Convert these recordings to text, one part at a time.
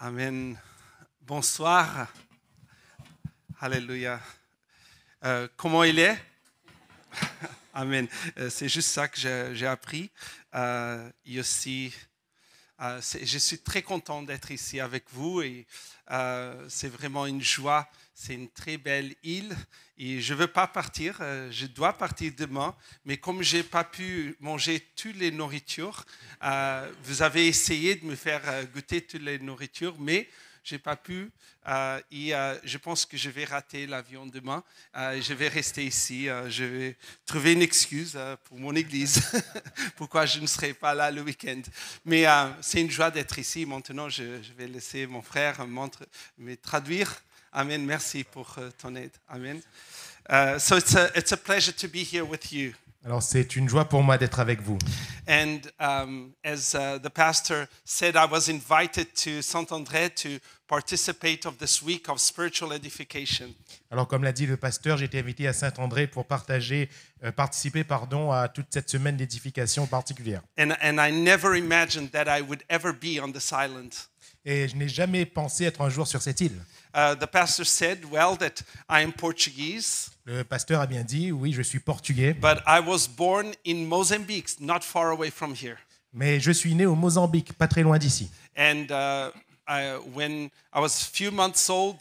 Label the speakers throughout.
Speaker 1: Amen. Bonsoir. Alléluia. Comment il est? Amen. C'est juste ça que j'ai appris. Et aussi, je suis très content d'être ici avec vous et c'est vraiment une joie. C'est une très belle île et je ne veux pas partir. Je dois partir demain, mais comme je n'ai pas pu manger toutes les nourritures, vous avez essayé de me faire goûter toutes les nourritures, mais je n'ai pas pu et je pense que je vais rater l'avion demain. Je vais rester ici. Je vais trouver une excuse pour mon église, pourquoi je ne serai pas là le week-end. Mais c'est une joie d'être ici. Maintenant, je vais laisser mon frère me traduire. Amen. Merci pour ton aide. Amen. So it's a pleasure to be here with you.
Speaker 2: Alors c'est une joie pour moi d'être avec vous.
Speaker 1: And as the pastor said, I was invited to Saint-André to participate of this week of spiritual edification.
Speaker 2: Alors comme l'a dit le pasteur, j'ai été invité à Saint-André pour participer à toute cette semaine d'édification particulière.
Speaker 1: And I never imagined that I would ever be on this island.
Speaker 2: Et je n'ai jamais pensé être un jour sur cette île.
Speaker 1: The pastor said, well, that I am Portuguese.
Speaker 2: Le pasteur a bien dit, oui, je suis portugais.
Speaker 1: But I was born in Mozambique, not far away from here.
Speaker 2: Mais je suis né au Mozambique, pas très loin d'ici.
Speaker 1: And when I was a few months old,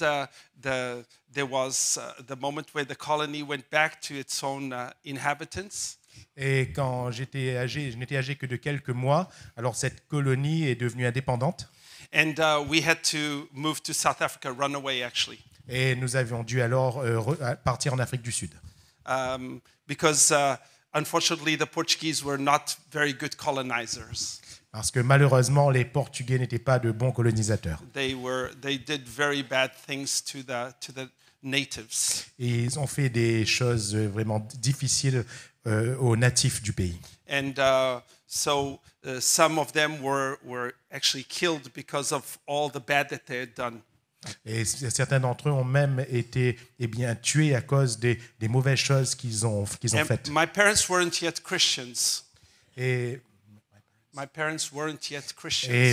Speaker 1: there was the moment where the colony went back to its own inhabitants.
Speaker 2: Et quand je n'étais âgé que de quelques mois, alors cette colonie est devenue indépendante.
Speaker 1: And we had to move to South Africa, run away actually.
Speaker 2: Et nous avions dû alors partir en Afrique du Sud.
Speaker 1: Because unfortunately the Portuguese were not very good colonizers.
Speaker 2: Parce que malheureusement, les Portugais n'étaient pas de bons colonisateurs.
Speaker 1: They did very bad things to the natives.
Speaker 2: Et ils ont fait des choses vraiment difficiles aux natifs du pays.
Speaker 1: And so some of them were actually killed because of all the bad that they had done.
Speaker 2: Et certains d'entre eux ont même été tués à cause des mauvaises choses qu'ils ont faites.
Speaker 1: My parents weren't yet Christians.
Speaker 2: Et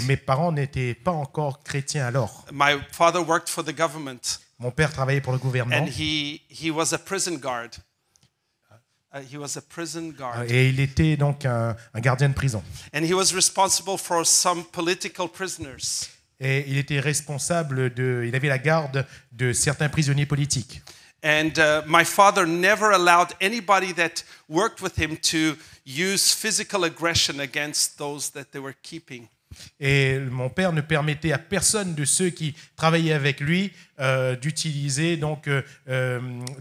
Speaker 2: mes parents n'étaient pas encore chrétiens alors.
Speaker 1: My father worked for the government.
Speaker 2: Mon père travaillait pour le gouvernement.
Speaker 1: And he was a prison guard. He was a prison guard.
Speaker 2: Et il était donc un gardien de prison.
Speaker 1: And he was responsible for some political prisoners.
Speaker 2: Et il était responsable il avait la garde de certains prisonniers politiques.
Speaker 1: And my father never allowed anybody that worked with him to use physical aggression against those that they were keeping.
Speaker 2: Et mon père ne permettait à personne de ceux qui travaillaient avec lui d'utiliser donc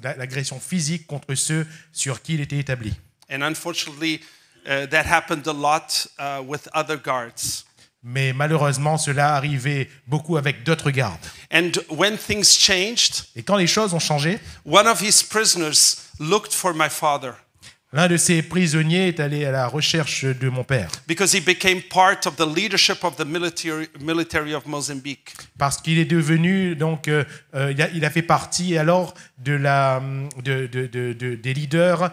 Speaker 2: l'agression physique contre ceux sur qui il était établi.
Speaker 1: And unfortunately, that happened a lot with other guards.
Speaker 2: Mais malheureusement, cela arrivait beaucoup avec d'autres gardes.
Speaker 1: And when things changed,
Speaker 2: et quand les choses ont changé,
Speaker 1: one of his prisoners looked for my father.
Speaker 2: L'un de ces prisonniers est allé à la recherche de mon père.
Speaker 1: Because he became part of the leadership of the military of Mozambique.
Speaker 2: Parce qu'il est devenu donc il a fait partie alors des leaders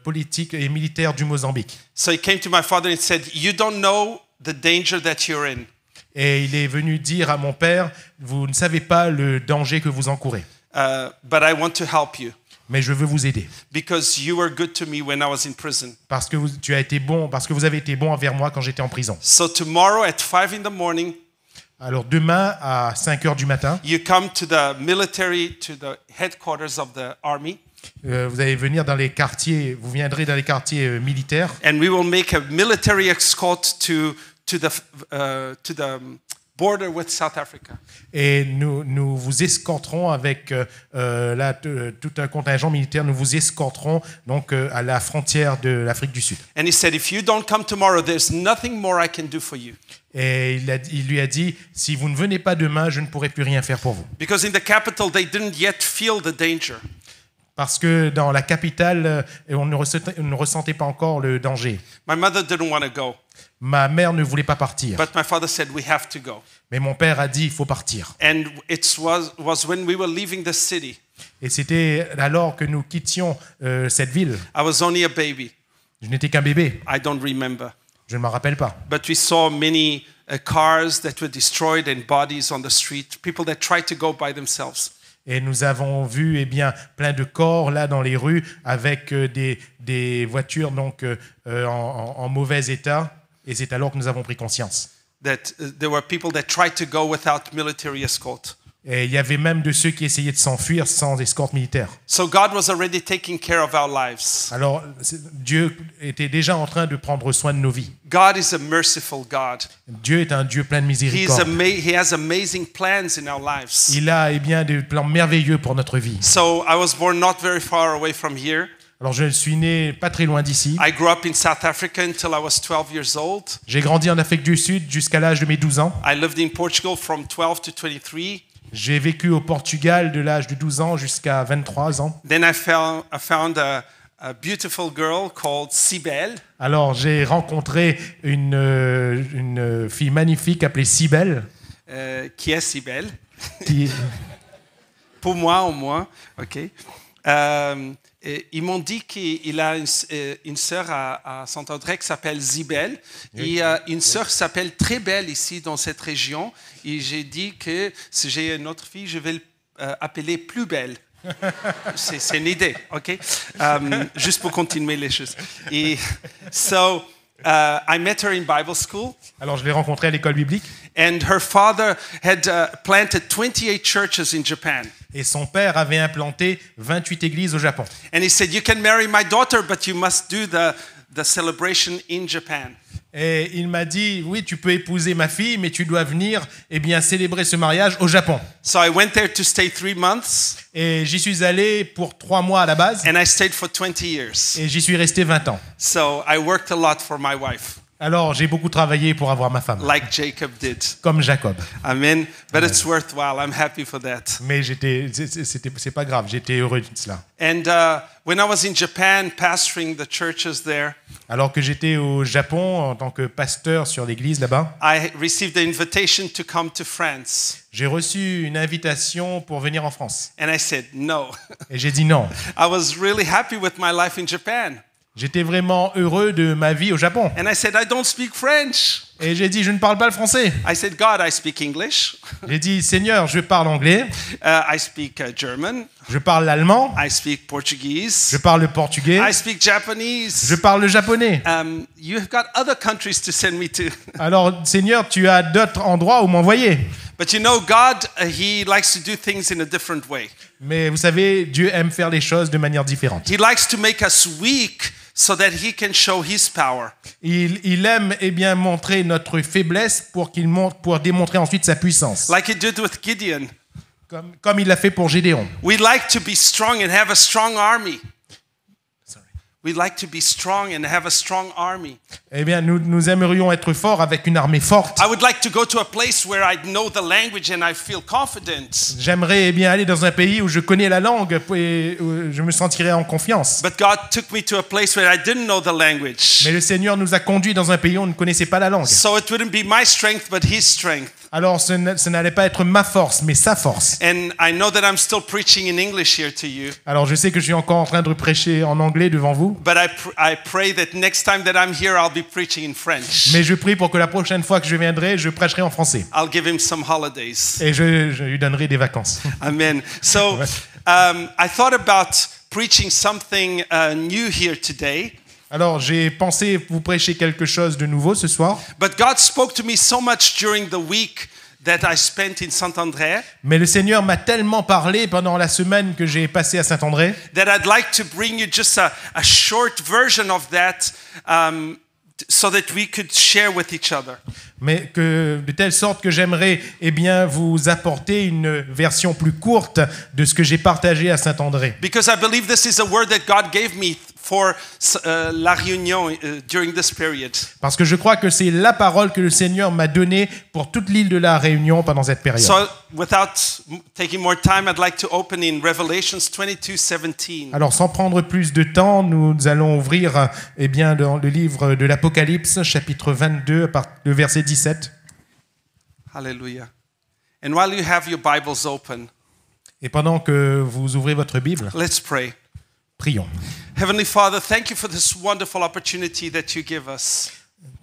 Speaker 2: politiques et militaires du Mozambique.
Speaker 1: So he came to my father and said, "You don't know the danger that you're in."
Speaker 2: Et il est venu dire à mon père, vous ne savez pas le danger que vous encourez.
Speaker 1: But I want to help you.
Speaker 2: Mais je veux vous aider.
Speaker 1: Because you were good to me when I was in prison.
Speaker 2: Parce que vous avez été bon envers moi quand j'étais en prison.
Speaker 1: So tomorrow at 5 in the morning,
Speaker 2: alors demain à 5 heures du matin,
Speaker 1: you come to the headquarters of the army.
Speaker 2: Vous allez venir dans les quartiers, vous viendrez dans les quartiers militaires.
Speaker 1: And we will make a military escort to the border with South Africa.
Speaker 2: Et nous vous escorterons avec tout un contingent militaire. Nous vous escorterons donc à la frontière de l'Afrique du Sud.
Speaker 1: And he said, if you don't come tomorrow, there's nothing more I can do for you.
Speaker 2: Et il lui a dit, si vous ne venez pas demain, je ne pourrai plus rien faire pour vous.
Speaker 1: Because in the capital, they didn't yet feel the danger.
Speaker 2: Parce que dans la capitale, on ne ressentait pas encore le danger.
Speaker 1: My mother didn't want to go.
Speaker 2: Ma mère ne voulait pas partir.
Speaker 1: But my father said, we have to go.
Speaker 2: Mais mon père a dit, il faut partir.
Speaker 1: And it was when we were leaving the city.
Speaker 2: Et c'était alors que nous quittions cette ville.
Speaker 1: I was only a baby.
Speaker 2: Je n'étais qu'un bébé.
Speaker 1: I don't remember.
Speaker 2: Je ne m'en rappelle pas.
Speaker 1: But we saw many cars that were destroyed and bodies on the street, people that tried to go by themselves.
Speaker 2: Et nous avons vu plein de corps là dans les rues avec des voitures donc en mauvais état. Et c'est alors que nous avons pris conscience.
Speaker 1: That there were people that tried to go without military escort.
Speaker 2: Et il y avait même de ceux qui essayaient de s'enfuir sans escorte militaire.
Speaker 1: So God was already taking care of our lives.
Speaker 2: Alors Dieu était déjà en train de prendre soin de nos vies.
Speaker 1: God is a merciful God.
Speaker 2: Dieu est un Dieu plein de miséricorde.
Speaker 1: He has amazing plans in our lives.
Speaker 2: Il a des plans merveilleux pour notre vie.
Speaker 1: So I was born not very far away from here.
Speaker 2: Alors je suis né pas très loin d'ici.
Speaker 1: I grew up in South Africa until I was 12 years old.
Speaker 2: J'ai grandi en Afrique du Sud jusqu'à l'âge de mes 12 ans.
Speaker 1: I lived in Portugal from 12 to 23.
Speaker 2: J'ai vécu au Portugal de l'âge de 12 ans jusqu'à 23 ans.
Speaker 1: Then I found a beautiful girl called Sibel.
Speaker 2: Alors j'ai rencontré une fille magnifique appelée Sibel.
Speaker 1: Qui est Sibel?
Speaker 2: Qui...
Speaker 1: Pour moi au moins, ok. Ils m'ont dit qu'il a une sœur à Saint-André qui s'appelle Zibel et une sœur qui s'appelle Très Belle ici dans cette région. Et j'ai dit que si j'ai une autre fille, je vais l'appeler Plus Belle. C'est une idée, ok? Juste pour continuer les choses. Et so I met her in Bible school.
Speaker 2: Alors je l'ai rencontrée à l'école biblique.
Speaker 1: And her father had planted 28 churches in Japan.
Speaker 2: Et son père avait implanté 28 églises au Japon.
Speaker 1: And he said, "You can marry my daughter, but you must do the celebration in Japan."
Speaker 2: Et il m'a dit, oui, tu peux épouser ma fille, mais tu dois venir célébrer ce mariage au Japon.
Speaker 1: So I went there to stay 3 months.
Speaker 2: Et j'y suis allé pour 3 mois à la base.
Speaker 1: And I stayed for 20 years.
Speaker 2: Et j'y suis resté 20 ans.
Speaker 1: So I worked a lot for my wife.
Speaker 2: Alors j'ai beaucoup travaillé pour avoir ma femme.
Speaker 1: Like Jacob did.
Speaker 2: Comme Jacob.
Speaker 1: Amen. But it's worthwhile. I'm happy for that.
Speaker 2: Mais c'est pas grave, j'étais heureux de cela.
Speaker 1: And when I was in Japan pastoring the churches there,
Speaker 2: alors que j'étais au Japon en tant que pasteur sur l'église là-bas,
Speaker 1: I received the invitation to come to France.
Speaker 2: J'ai reçu une invitation pour venir en France.
Speaker 1: And I said no.
Speaker 2: Et j'ai dit non.
Speaker 1: I was really happy with my life in Japan.
Speaker 2: J'étais vraiment heureux de ma vie au Japon.
Speaker 1: And I said, I don't speak French.
Speaker 2: Et j'ai dit, je ne parle pas le français.
Speaker 1: I said, God, I speak English.
Speaker 2: J'ai dit, Seigneur, je parle anglais.
Speaker 1: I speak German.
Speaker 2: Je parle l'allemand.
Speaker 1: I speak Portuguese.
Speaker 2: Je parle le portugais.
Speaker 1: I speak Japanese.
Speaker 2: Je parle le japonais.
Speaker 1: You have got other countries to send me to.
Speaker 2: Alors, Seigneur, tu as d'autres endroits où m'envoyer.
Speaker 1: But you know, God, He likes to do things in a different way.
Speaker 2: Mais vous savez, Dieu aime faire les choses de manière différente.
Speaker 1: He likes to make us weak so that He can show His power.
Speaker 2: Il aime montrer notre faiblesse pour démontrer ensuite sa puissance.
Speaker 1: Like He did with Gideon.
Speaker 2: Comme il l'a fait pour Gédéon.
Speaker 1: We like to be strong and have a strong army. We like to be strong and have a strong army.
Speaker 2: Eh bien, nous aimerions être forts avec une armée forte.
Speaker 1: I would like to go to a place where I know the language and I feel confident.
Speaker 2: J'aimerais aller dans un pays où je connais la langue et où je me sentirais en confiance.
Speaker 1: But God took me to a place where I didn't know the language.
Speaker 2: Mais le Seigneur nous a conduits dans un pays où on ne connaissait pas la langue.
Speaker 1: So it wouldn't be my strength but His strength.
Speaker 2: Alors ce n'allait pas être ma force, mais sa force.
Speaker 1: And I know that I'm still preaching in English here to you.
Speaker 2: Alors je sais que je suis encore en train de prêcher en anglais devant vous.
Speaker 1: But I pray that next time that I'm here, I'll be preaching in French.
Speaker 2: Mais je prie pour que la prochaine fois que je viendrai, je prêcherai en français.
Speaker 1: I'll give him some holidays.
Speaker 2: Et je lui donnerai des vacances.
Speaker 1: Amen. So I thought about preaching something new here today.
Speaker 2: Alors j'ai pensé vous prêcher quelque chose de nouveau ce soir.
Speaker 1: But God spoke to me so much during the week that I spent in Saint-André.
Speaker 2: Mais le Seigneur m'a tellement parlé pendant la semaine que j'ai passée à Saint-André.
Speaker 1: That I'd like to bring you just a short version of that, so that we could share with each other.
Speaker 2: Mais que de telle sorte que j'aimerais vous apporter une version plus courte de ce que j'ai partagé à Saint-André.
Speaker 1: Because I believe this is a word that God gave me for La Réunion during this period.
Speaker 2: Parce que je crois que c'est la parole que le Seigneur m'a donnée pour toute l'île de la Réunion pendant cette période.
Speaker 1: So without taking more time, I'd like to open in Revelations 22:17.
Speaker 2: Alors sans prendre plus de temps, nous allons ouvrir dans le livre de l'Apocalypse chapitre 22 le verset 17.
Speaker 1: Hallelujah. And while you have your Bibles open,
Speaker 2: et pendant que vous ouvrez votre Bible,
Speaker 1: let's pray.
Speaker 2: Prions.
Speaker 1: Heavenly Father, thank you for this wonderful opportunity that you give us.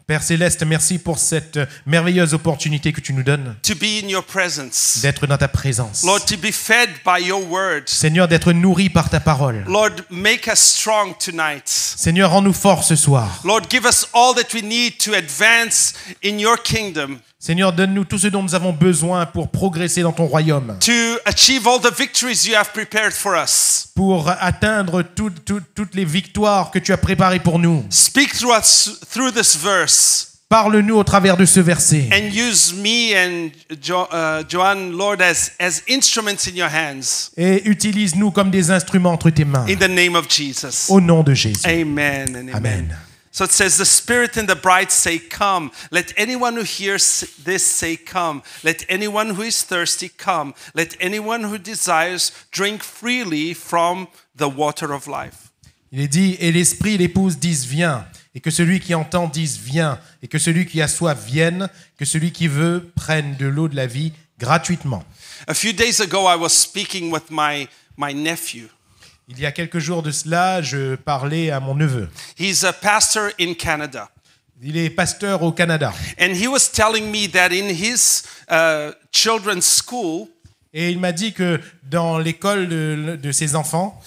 Speaker 2: Père Céleste, merci pour cette merveilleuse opportunité que tu nous donnes
Speaker 1: to be in your presence.
Speaker 2: d'être dans ta présence.
Speaker 1: Lord, to be fed by your word.
Speaker 2: Seigneur, d'être nourri par ta parole.
Speaker 1: Lord, make us strong tonight.
Speaker 2: Seigneur, rends-nous forts ce soir.
Speaker 1: Lord, give us all that we need to advance in your kingdom,
Speaker 2: Seigneur, donne-nous tout ce dont nous avons besoin pour progresser dans ton royaume,
Speaker 1: to achieve all the victories you have prepared for us.
Speaker 2: pour atteindre toutes les victoires que tu as préparées pour nous.
Speaker 1: Speak through us through this verse.
Speaker 2: Parle-nous au travers de ce verset.
Speaker 1: And use me and Joanne, Lord, as instruments in your hands.
Speaker 2: Et utilise-nous comme des instruments entre tes mains.
Speaker 1: In the name of Jesus.
Speaker 2: Au nom de Jésus.
Speaker 1: Amen and amen.
Speaker 2: Amen.
Speaker 1: So it says, the Spirit and the bride say, come. Let anyone who hears this say, come. Let anyone who is thirsty come. Let anyone who desires drink freely from the water of life.
Speaker 2: Il est dit, et l'Esprit et l'épouse disent, viens. Et que celui qui entend dise, viens. Et que celui qui a soif vienne. Que celui qui veut prenne de l'eau de la vie gratuitement.
Speaker 1: A few days ago, I was speaking with my nephew.
Speaker 2: Il y a quelques jours de cela, je parlais à mon neveu.
Speaker 1: He's a pastor in Canada.
Speaker 2: Il est pasteur au Canada.
Speaker 1: And he was telling me that in his children's school,
Speaker 2: Et il m'a dit que dans l'école de ses enfants,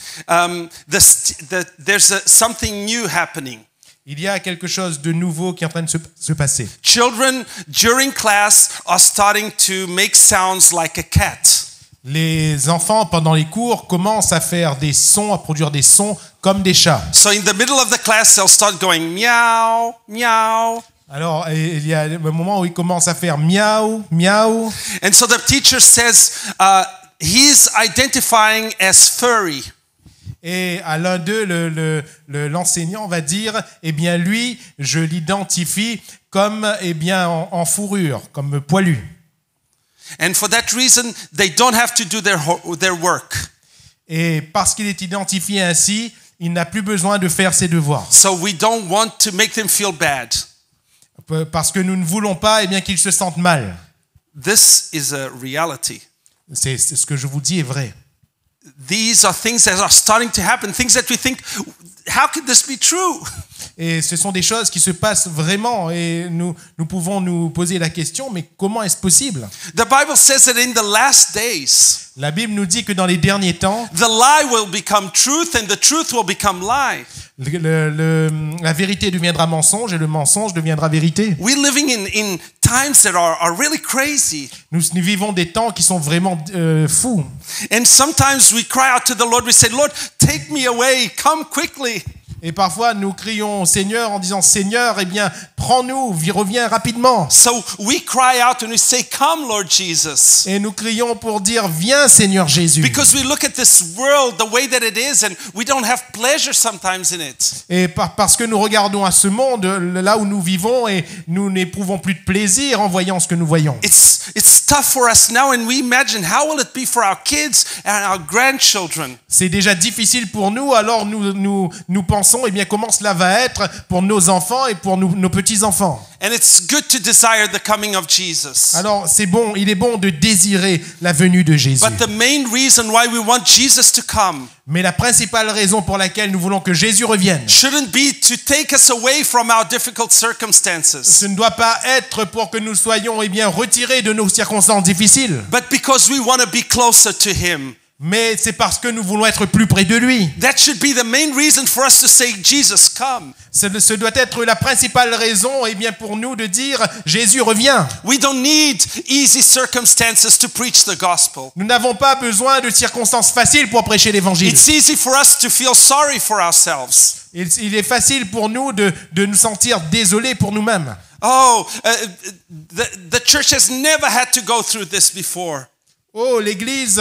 Speaker 1: there's something new happening.
Speaker 2: il y a quelque chose de nouveau qui est en train de se passer.
Speaker 1: Children during class are starting to make sounds like a cat.
Speaker 2: Les enfants, pendant les cours, commencent à faire des sons, à produire des sons comme des chats.
Speaker 1: So in the middle of the class, they'll start going meow, meow.
Speaker 2: Alors, il y a un moment où ils commencent à faire miaou, miaou.
Speaker 1: And so the teacher says he's identifying as furry.
Speaker 2: Et à l'un d'eux, l'enseignant va dire, eh bien lui, je l'identifie comme en fourrure, comme poilu.
Speaker 1: And for that reason, they don't have to do their work.
Speaker 2: Et parce qu'il est identifié ainsi, il n'a plus besoin de faire ses devoirs.
Speaker 1: So we don't want to make them feel bad.
Speaker 2: Parce que nous ne voulons pas qu'ils se sentent mal.
Speaker 1: This is a reality.
Speaker 2: C'est ce que je vous dis est vrai.
Speaker 1: These are things that are starting to happen, things that we think, how could this be true?
Speaker 2: Et ce sont des choses qui se passent vraiment et nous pouvons nous poser la question, mais comment est-ce possible?
Speaker 1: The Bible says that in the last days,
Speaker 2: La Bible nous dit que dans les derniers temps,
Speaker 1: the lie will become truth and the truth will become lie.
Speaker 2: la vérité deviendra mensonge et le mensonge deviendra vérité.
Speaker 1: We're living in times that are really crazy.
Speaker 2: Nous vivons des temps qui sont vraiment fous.
Speaker 1: And sometimes we cry out to the Lord, we say, Lord, take me away, come quickly.
Speaker 2: Et parfois, nous crions au Seigneur en disant, Seigneur, eh bien, prends-nous, reviens rapidement.
Speaker 1: So we cry out and we say, come, Lord Jesus.
Speaker 2: Et nous crions pour dire, viens, Seigneur Jésus.
Speaker 1: Because we look at this world the way that it is and we don't have pleasure sometimes in it.
Speaker 2: Et parce que nous regardons à ce monde, là où nous vivons, et nous n'éprouvons plus de plaisir en voyant ce que nous voyons.
Speaker 1: It's tough for us now and we imagine how will it be for our kids and our grandchildren.
Speaker 2: C'est déjà difficile pour nous, alors nous pensons, eh bien, comment cela va être pour nos enfants et pour nos petits-enfants.
Speaker 1: And it's good to desire the coming of Jesus.
Speaker 2: Alors, c'est bon, il est bon de désirer la venue de Jésus.
Speaker 1: But the main reason why we want Jesus to come
Speaker 2: Mais la principale raison pour laquelle nous voulons que Jésus revienne,
Speaker 1: shouldn't be to take us away from our difficult circumstances,
Speaker 2: ce ne doit pas être pour que nous soyons retirés de nos circonstances difficiles,
Speaker 1: but because we want to be closer to Him.
Speaker 2: mais c'est parce que nous voulons être plus près de lui.
Speaker 1: That should be the main reason for us to say, Jesus, come.
Speaker 2: Ce doit être la principale raison pour nous de dire Jésus revient.
Speaker 1: We don't need easy circumstances to preach the gospel.
Speaker 2: Nous n'avons pas besoin de circonstances faciles pour prêcher l'évangile.
Speaker 1: It's easy for us to feel sorry for ourselves.
Speaker 2: Il est facile pour nous de nous sentir désolés pour nous-mêmes.
Speaker 1: Oh, the church has never had to go through this before.
Speaker 2: Oh, l'Église,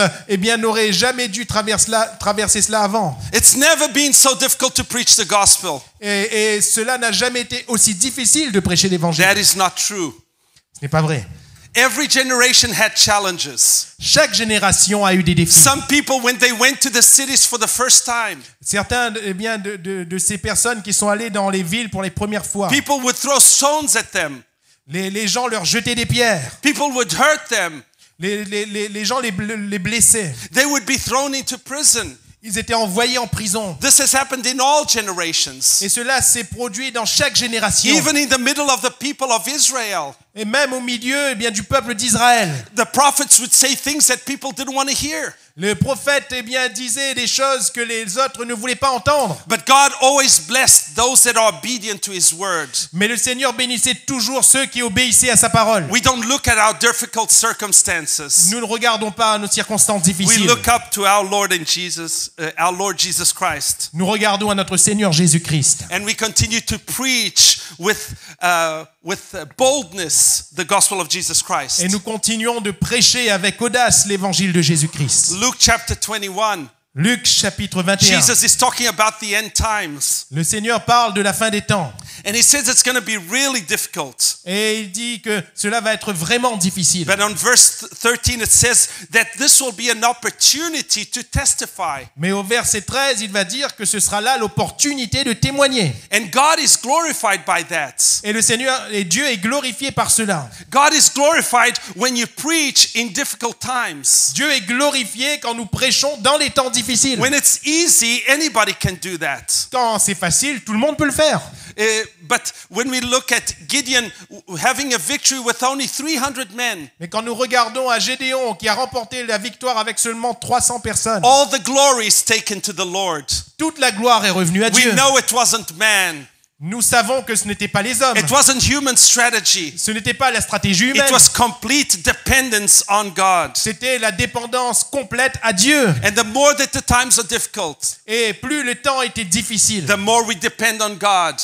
Speaker 2: n'aurait jamais dû traverser cela avant.
Speaker 1: It's never been so difficult to preach the gospel.
Speaker 2: Et cela n'a jamais été aussi difficile de prêcher l'évangile.
Speaker 1: That is not true.
Speaker 2: Ce n'est pas vrai.
Speaker 1: Every generation had challenges.
Speaker 2: Chaque génération a eu des défis.
Speaker 1: Some people, when they went to the cities for the first time,
Speaker 2: Certains de ces personnes qui sont allées dans les villes pour les premières fois,
Speaker 1: people would throw stones at them.
Speaker 2: les gens leur jetaient des pierres.
Speaker 1: People would hurt them.
Speaker 2: Les gens les blessaient.
Speaker 1: They would be thrown into prison.
Speaker 2: Ils étaient envoyés en prison.
Speaker 1: This has happened in all generations.
Speaker 2: Et cela s'est produit dans chaque génération.
Speaker 1: Even in the middle of the people of Israel.
Speaker 2: Et même au milieu du peuple d'Israël.
Speaker 1: The prophets would say things that people didn't want to hear.
Speaker 2: Le prophète disait des choses que les autres ne voulaient pas entendre.
Speaker 1: But God always blessed those that are obedient to His word.
Speaker 2: Mais le Seigneur bénissait toujours ceux qui obéissaient à sa parole.
Speaker 1: We don't look at our difficult circumstances.
Speaker 2: Nous ne regardons pas nos circonstances
Speaker 1: We
Speaker 2: difficiles.
Speaker 1: look up to our Lord Jesus Christ.
Speaker 2: Nous regardons à notre Seigneur Jésus-Christ.
Speaker 1: And we continue to preach with boldness the gospel of Jesus Christ.
Speaker 2: Et nous continuons de prêcher avec audace l'évangile de Jésus-Christ.
Speaker 1: Luke chapter 21.
Speaker 2: Luc chapitre 21.
Speaker 1: Jesus is talking about the end times.
Speaker 2: Le Seigneur parle de la fin des temps.
Speaker 1: And He says it's going to be really difficult.
Speaker 2: Et il dit que cela va être vraiment difficile.
Speaker 1: But on verse 13 it says that this will be an opportunity to testify.
Speaker 2: Mais au verset 13, il va dire que ce sera là l'opportunité de témoigner.
Speaker 1: And God is glorified by that.
Speaker 2: Et le Seigneur et Dieu est glorifié par cela.
Speaker 1: God is glorified when you preach in difficult times.
Speaker 2: Dieu est glorifié quand nous prêchons dans les temps difficiles.
Speaker 1: When it's easy, anybody can do that.
Speaker 2: Quand c'est facile, tout le monde peut le faire.
Speaker 1: But when we look at Gideon having a victory with only 300 men,
Speaker 2: Mais quand nous regardons à Gédéon qui a remporté la victoire avec seulement 300 personnes,
Speaker 1: all the glory is taken to the Lord.
Speaker 2: toute la gloire est revenue à
Speaker 1: We
Speaker 2: Dieu.
Speaker 1: know it wasn't man.
Speaker 2: Nous savons que ce n'était pas les hommes.
Speaker 1: It wasn't human strategy.
Speaker 2: Ce n'était pas la stratégie humaine.
Speaker 1: It was complete dependence on God.
Speaker 2: C'était la dépendance complète à Dieu.
Speaker 1: And the more that the times are difficult,
Speaker 2: Et plus le temps était difficile,
Speaker 1: the more we depend on God.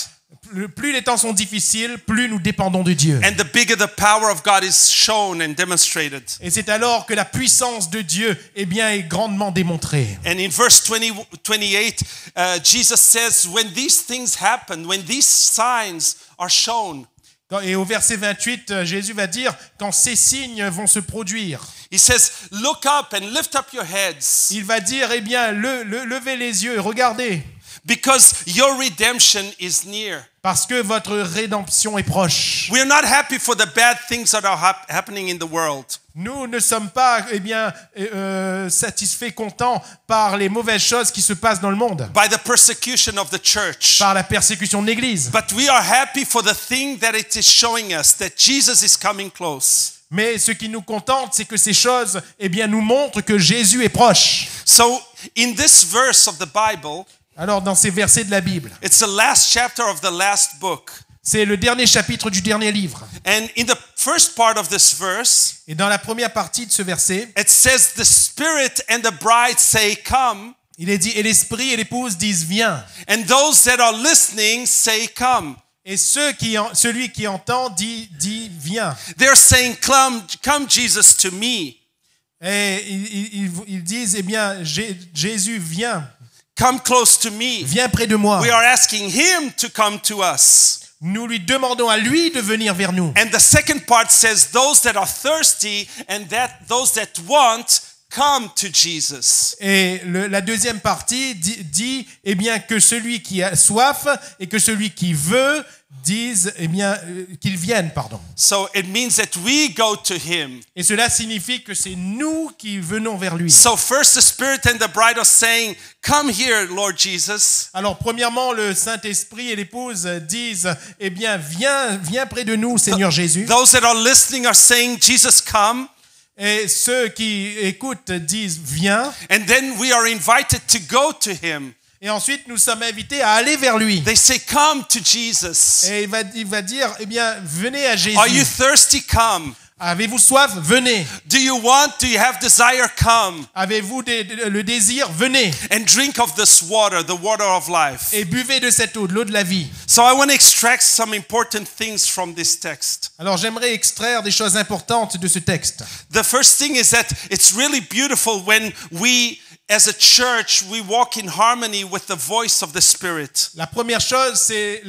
Speaker 2: plus les temps sont difficiles, plus nous dépendons de Dieu.
Speaker 1: And the bigger the power of God is shown and demonstrated.
Speaker 2: Et c'est alors que la puissance de Dieu est grandement démontrée.
Speaker 1: And in verse 28, Jesus says, when these things happen, when these signs are shown,
Speaker 2: Et au verset 28, Jésus va dire, quand ces signes vont se produire,
Speaker 1: He says, look up and lift up your heads,
Speaker 2: il va dire, levez les yeux et regardez,
Speaker 1: because your redemption is near.
Speaker 2: parce que votre rédemption est proche.
Speaker 1: We are not happy for the bad things that are happening in the world.
Speaker 2: Nous ne sommes pas satisfaits, contents par les mauvaises choses qui se passent dans le monde,
Speaker 1: By the persecution of the church.
Speaker 2: par la persécution de l'Église.
Speaker 1: But we are happy for the thing that it is showing us, that Jesus is coming close.
Speaker 2: Mais ce qui nous contente, c'est que ces choses nous montrent que Jésus est proche.
Speaker 1: So in this verse of the Bible,
Speaker 2: Alors dans ces versets de la Bible,
Speaker 1: it's the last chapter of the last book.
Speaker 2: c'est le dernier chapitre du dernier livre.
Speaker 1: And in the first part of this verse,
Speaker 2: Et dans la première partie de ce verset,
Speaker 1: it says the Spirit and the bride say, come.
Speaker 2: il est dit, et l'esprit et l'épouse disent viens.
Speaker 1: And those that are listening say, come.
Speaker 2: Et celui qui entend dit viens.
Speaker 1: They're saying, come Jesus to me.
Speaker 2: Et ils disent, Jésus viens.
Speaker 1: Come close to me.
Speaker 2: Viens près de moi.
Speaker 1: We are asking him to come to us.
Speaker 2: Nous lui demandons à lui de venir vers nous.
Speaker 1: And the second part says, those that are thirsty and those that want, come to Jesus.
Speaker 2: Et la deuxième partie dit que celui qui a soif et que celui qui veut disent qu'ils viennent, pardon.
Speaker 1: So it means that we go to him.
Speaker 2: Et cela signifie que c'est nous qui venons vers lui.
Speaker 1: So first the Spirit and the bride are saying, come here, Lord Jesus.
Speaker 2: Alors premièrement, le Saint-Esprit et l'épouse disent viens près de nous, Seigneur Jésus.
Speaker 1: Those that are listening are saying, Jesus, come.
Speaker 2: Et ceux qui écoutent disent viens.
Speaker 1: And then we are invited to go to him.
Speaker 2: Et ensuite nous sommes invités à aller vers lui.
Speaker 1: They say, come to Jesus.
Speaker 2: Et il va dire venez à Jésus.
Speaker 1: Are you thirsty? Come.
Speaker 2: Avez-vous soif? Venez.
Speaker 1: Do you have desire? Come.
Speaker 2: Avez-vous le désir? Venez.
Speaker 1: And drink of this water, the water of life.
Speaker 2: Et buvez de cette eau, de l'eau de la vie.
Speaker 1: So I want to extract some important things from this text.
Speaker 2: Alors j'aimerais extraire des choses importantes de ce texte.
Speaker 1: The first thing is that it's really beautiful when we as a church we walk in harmony with the voice of the Spirit.
Speaker 2: La première chose, c'est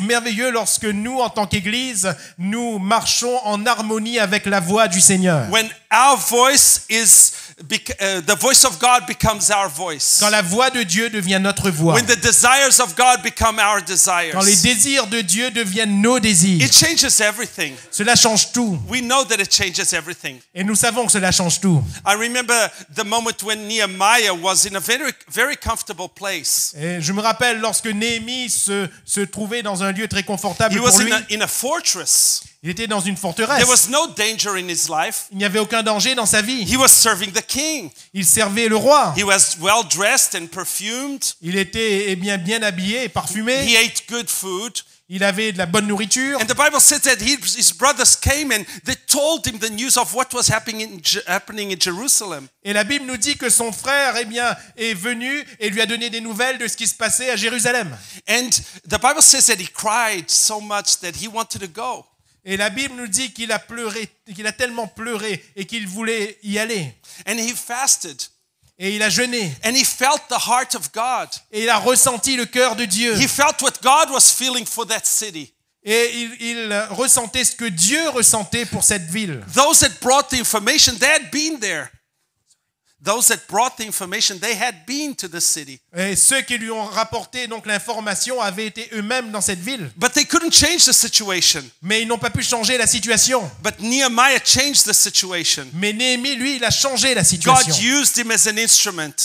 Speaker 2: merveilleux lorsque nous en tant qu'Église, nous marchons en harmonie avec la voix du Seigneur.
Speaker 1: When our voice is the voice of God becomes our voice.
Speaker 2: Quand la voix de Dieu devient notre voix.
Speaker 1: When the desires of God become our
Speaker 2: Quand les
Speaker 1: desires.
Speaker 2: désirs de Dieu deviennent nos désirs.
Speaker 1: It changes everything.
Speaker 2: Cela change tout.
Speaker 1: We know that it changes everything.
Speaker 2: Et nous savons que cela change tout.
Speaker 1: I remember the moment when Nehemiah was in a very, very comfortable place.
Speaker 2: Et je me rappelle lorsque Néhémie se trouvait dans un lieu très confortable
Speaker 1: He
Speaker 2: pour
Speaker 1: was
Speaker 2: lui.
Speaker 1: in a fortress.
Speaker 2: Il était dans une
Speaker 1: There
Speaker 2: forteresse.
Speaker 1: was no danger in his life.
Speaker 2: Il n'y avait aucun danger dans sa vie.
Speaker 1: He was serving the king.
Speaker 2: Il servait le roi.
Speaker 1: He was well dressed and perfumed.
Speaker 2: Il était bien habillé et parfumé.
Speaker 1: He ate good food.
Speaker 2: Il avait de la bonne nourriture.
Speaker 1: And the Bible says that his brothers came and they told him the news of what was happening in Jerusalem.
Speaker 2: Et la Bible nous dit que son frère est venu et lui a donné des nouvelles de ce qui se passait à Jérusalem.
Speaker 1: And the Bible says that he cried so much that he wanted to go.
Speaker 2: Et la Bible nous dit qu'il a pleuré, qu'il a tellement pleuré et qu'il voulait y aller.
Speaker 1: And he fasted.
Speaker 2: Et il a jeûné.
Speaker 1: And he felt the heart of God.
Speaker 2: Et il a ressenti le cœur de Dieu.
Speaker 1: He felt what God was feeling for that city.
Speaker 2: Et il ressentait ce que Dieu ressentait pour cette ville.
Speaker 1: Those that brought the information, they had been there. Those that brought the information, they had been to the city.
Speaker 2: Et ceux qui lui ont rapporté donc l'information avaient été eux-mêmes dans cette ville.
Speaker 1: But they couldn't change the situation.
Speaker 2: Mais ils n'ont pas pu changer la situation.
Speaker 1: But Nehemiah changed the situation.
Speaker 2: Mais Néhémie, lui, il a changé la
Speaker 1: God
Speaker 2: situation.
Speaker 1: used him as an instrument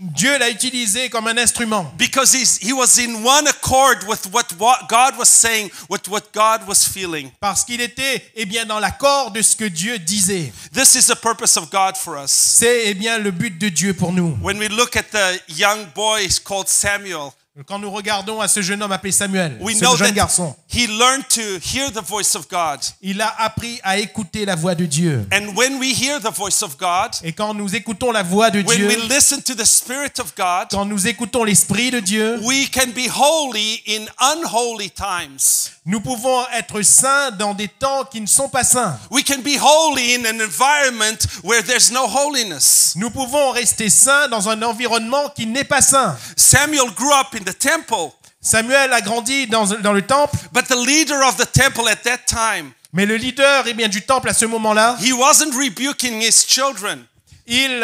Speaker 2: Dieu l'a utilisé comme un instrument.
Speaker 1: because he was in one accord with what God was saying, with what God was feeling.
Speaker 2: Parce qu'il était dans l'accord de ce que Dieu disait.
Speaker 1: This is the purpose of God for us.
Speaker 2: C'est le but de Dieu pour nous.
Speaker 1: When we look at the young boy called Samuel,
Speaker 2: Quand nous regardons à ce jeune homme appelé Samuel,
Speaker 1: we
Speaker 2: ce
Speaker 1: know
Speaker 2: jeune
Speaker 1: that
Speaker 2: garçon,
Speaker 1: he learned to hear the voice of God.
Speaker 2: il a appris à écouter la voix de Dieu.
Speaker 1: And when we hear the voice of God,
Speaker 2: Et quand nous écoutons la voix de
Speaker 1: when
Speaker 2: Dieu,
Speaker 1: we listen to the Spirit of God,
Speaker 2: quand nous écoutons l'Esprit de Dieu,
Speaker 1: we can be holy in unholy times.
Speaker 2: nous pouvons être saints dans des temps qui ne sont pas saints.
Speaker 1: We can be holy in an environment where there's no holiness.
Speaker 2: Nous pouvons rester saints dans un environnement qui n'est pas saint.
Speaker 1: Samuel grew up in the temple,
Speaker 2: Samuel a grandi dans le temple,
Speaker 1: but the leader of the temple at that time,
Speaker 2: mais le leader du temple à ce moment-là,
Speaker 1: he wasn't rebuking his children.
Speaker 2: il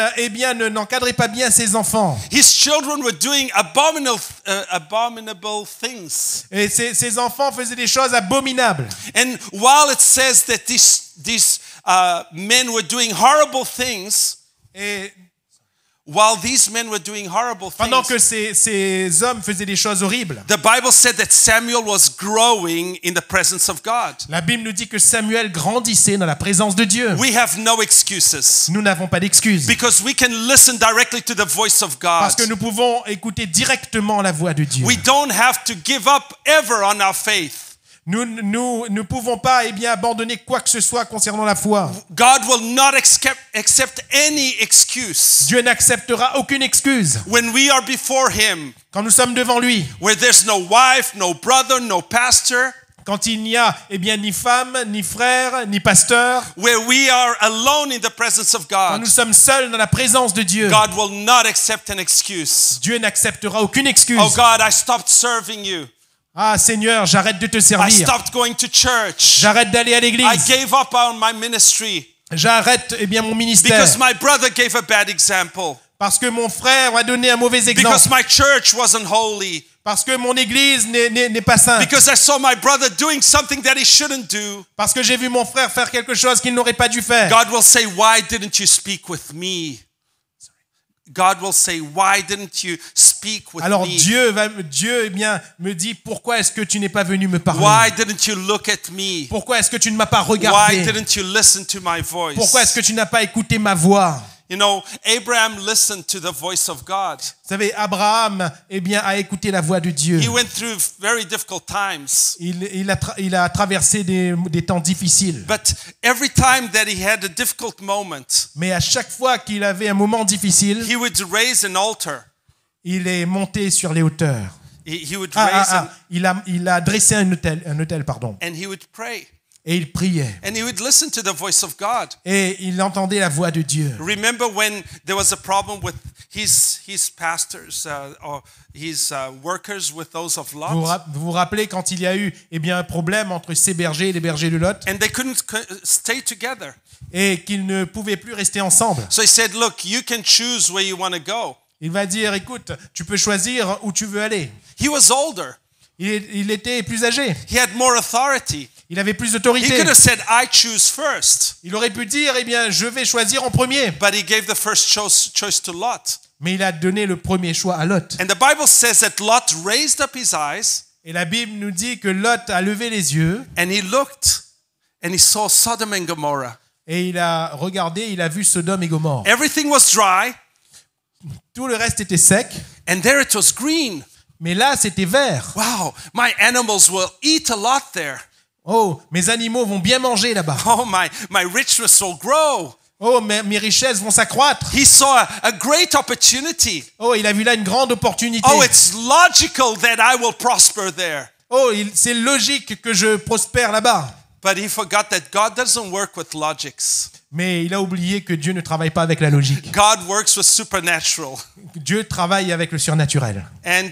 Speaker 2: n'encadrait pas bien ses enfants.
Speaker 1: His children were doing abominable things.
Speaker 2: Et ses enfants faisaient des choses abominables.
Speaker 1: And while it says that these men were doing horrible things,
Speaker 2: Et
Speaker 1: while these men were doing horrible
Speaker 2: pendant que
Speaker 1: things,
Speaker 2: ces hommes faisaient des choses horribles,
Speaker 1: the Bible said that Samuel was growing in the presence of God.
Speaker 2: la Bible nous dit que Samuel grandissait dans la présence de Dieu.
Speaker 1: We have no excuses
Speaker 2: Nous n'avons pas d'excuses.
Speaker 1: because we can listen directly to the voice of God.
Speaker 2: Parce que nous pouvons écouter directement la voix de Dieu.
Speaker 1: We don't have to give up ever on our faith.
Speaker 2: Nous ne pouvons pas abandonner quoi que ce soit concernant la foi.
Speaker 1: God will not accept any excuse
Speaker 2: Dieu n'acceptera aucune excuse
Speaker 1: when we are before Him,
Speaker 2: quand nous sommes devant lui.
Speaker 1: where there's no wife, no brother, no pastor,
Speaker 2: Quand il n'y a ni femme, ni frère, ni pasteur.
Speaker 1: where we are alone in the presence of
Speaker 2: Quand
Speaker 1: God.
Speaker 2: nous sommes seuls dans la présence de Dieu.
Speaker 1: God will not accept an excuse.
Speaker 2: Dieu n'acceptera aucune excuse.
Speaker 1: Oh God, I stopped serving you.
Speaker 2: Ah Seigneur, j'arrête de te
Speaker 1: I
Speaker 2: servir.
Speaker 1: stopped going to church.
Speaker 2: J'arrête d'aller à
Speaker 1: I
Speaker 2: l'église.
Speaker 1: gave up on my ministry
Speaker 2: J'arrête mon ministère.
Speaker 1: because my brother gave a bad example.
Speaker 2: Parce que mon frère m'a donné un mauvais exemple.
Speaker 1: Because my church wasn't holy.
Speaker 2: Parce que mon église n'est pas sainte.
Speaker 1: Because I saw my brother doing something that he shouldn't do.
Speaker 2: Parce que j'ai vu mon frère faire quelque chose qu'il n'aurait pas dû faire.
Speaker 1: God will say, why didn't you speak with me? God will say, why didn't you speak with
Speaker 2: Alors
Speaker 1: me?
Speaker 2: Dieu me dit, pourquoi est-ce que tu n'es pas venu me parler?
Speaker 1: Why didn't you look at me?
Speaker 2: Pourquoi est-ce que tu ne m'as pas
Speaker 1: Why
Speaker 2: regardé?
Speaker 1: didn't you listen to my voice?
Speaker 2: Pourquoi est-ce que tu n'as pas écouté ma voix?
Speaker 1: You know, Abraham listened to the voice of God.
Speaker 2: Vous savez, Abraham a écouté la voix de Dieu.
Speaker 1: He went through very difficult times.
Speaker 2: Il a traversé des temps difficiles.
Speaker 1: But every time that he had a difficult moment,
Speaker 2: Mais à chaque fois qu'il avait un moment difficile,
Speaker 1: he would raise an altar.
Speaker 2: il est monté sur les hauteurs.
Speaker 1: He would raise
Speaker 2: Il a dressé un autel,
Speaker 1: and he would pray.
Speaker 2: et il priait.
Speaker 1: And he would listen to the voice of God.
Speaker 2: Et il entendait la voix de Dieu.
Speaker 1: Remember when there was a problem with his pastors or his workers with those of
Speaker 2: Vous
Speaker 1: Lot.
Speaker 2: vous rappelez quand il y a eu un problème entre ces bergers et les bergers de Lot
Speaker 1: And they couldn't stay together.
Speaker 2: et qu'ils ne pouvaient plus rester ensemble.
Speaker 1: So he said, look, you can choose where you want to go.
Speaker 2: Il va dire, écoute, tu peux choisir où tu veux aller.
Speaker 1: He was older.
Speaker 2: Il était plus âgé.
Speaker 1: He had more authority.
Speaker 2: Il avait plus
Speaker 1: He
Speaker 2: d'autorité.
Speaker 1: could have said, I choose first.
Speaker 2: Il aurait pu dire, je vais choisir en premier.
Speaker 1: But he gave the first choice to Lot.
Speaker 2: Mais il a donné le premier choix à Lot.
Speaker 1: And the Bible says that Lot raised up his eyes
Speaker 2: Et la Bible nous dit que Lot a levé les yeux
Speaker 1: and he looked and he saw Sodom and Gomorrah.
Speaker 2: et il a regardé, il a vu Sodome et Gomorrhe.
Speaker 1: Everything was dry
Speaker 2: Tout le reste était sec,
Speaker 1: and there it was green.
Speaker 2: mais là c'était vert.
Speaker 1: Wow, my animals will eat a lot there.
Speaker 2: Oh, mes animaux vont bien manger là-bas.
Speaker 1: Oh, my richness will grow.
Speaker 2: Oh, mes richesses vont s'accroître.
Speaker 1: He saw a great opportunity.
Speaker 2: Oh, il a vu là une grande opportunité.
Speaker 1: Oh, it's logical that I will prosper there.
Speaker 2: Oh, c'est logique que je prospère là-bas.
Speaker 1: But he forgot that God doesn't work with logics.
Speaker 2: Mais il a oublié que Dieu ne travaille pas avec la logique.
Speaker 1: God works with supernatural.
Speaker 2: Dieu travaille avec le surnaturel.
Speaker 1: And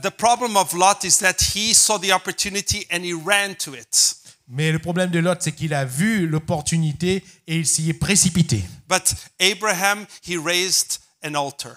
Speaker 1: the problem of Lot is that he saw the opportunity and he ran to it.
Speaker 2: Mais le problème de Lot, c'est qu'il a vu l'opportunité et il s'y est précipité.
Speaker 1: But Abraham, he raised an altar.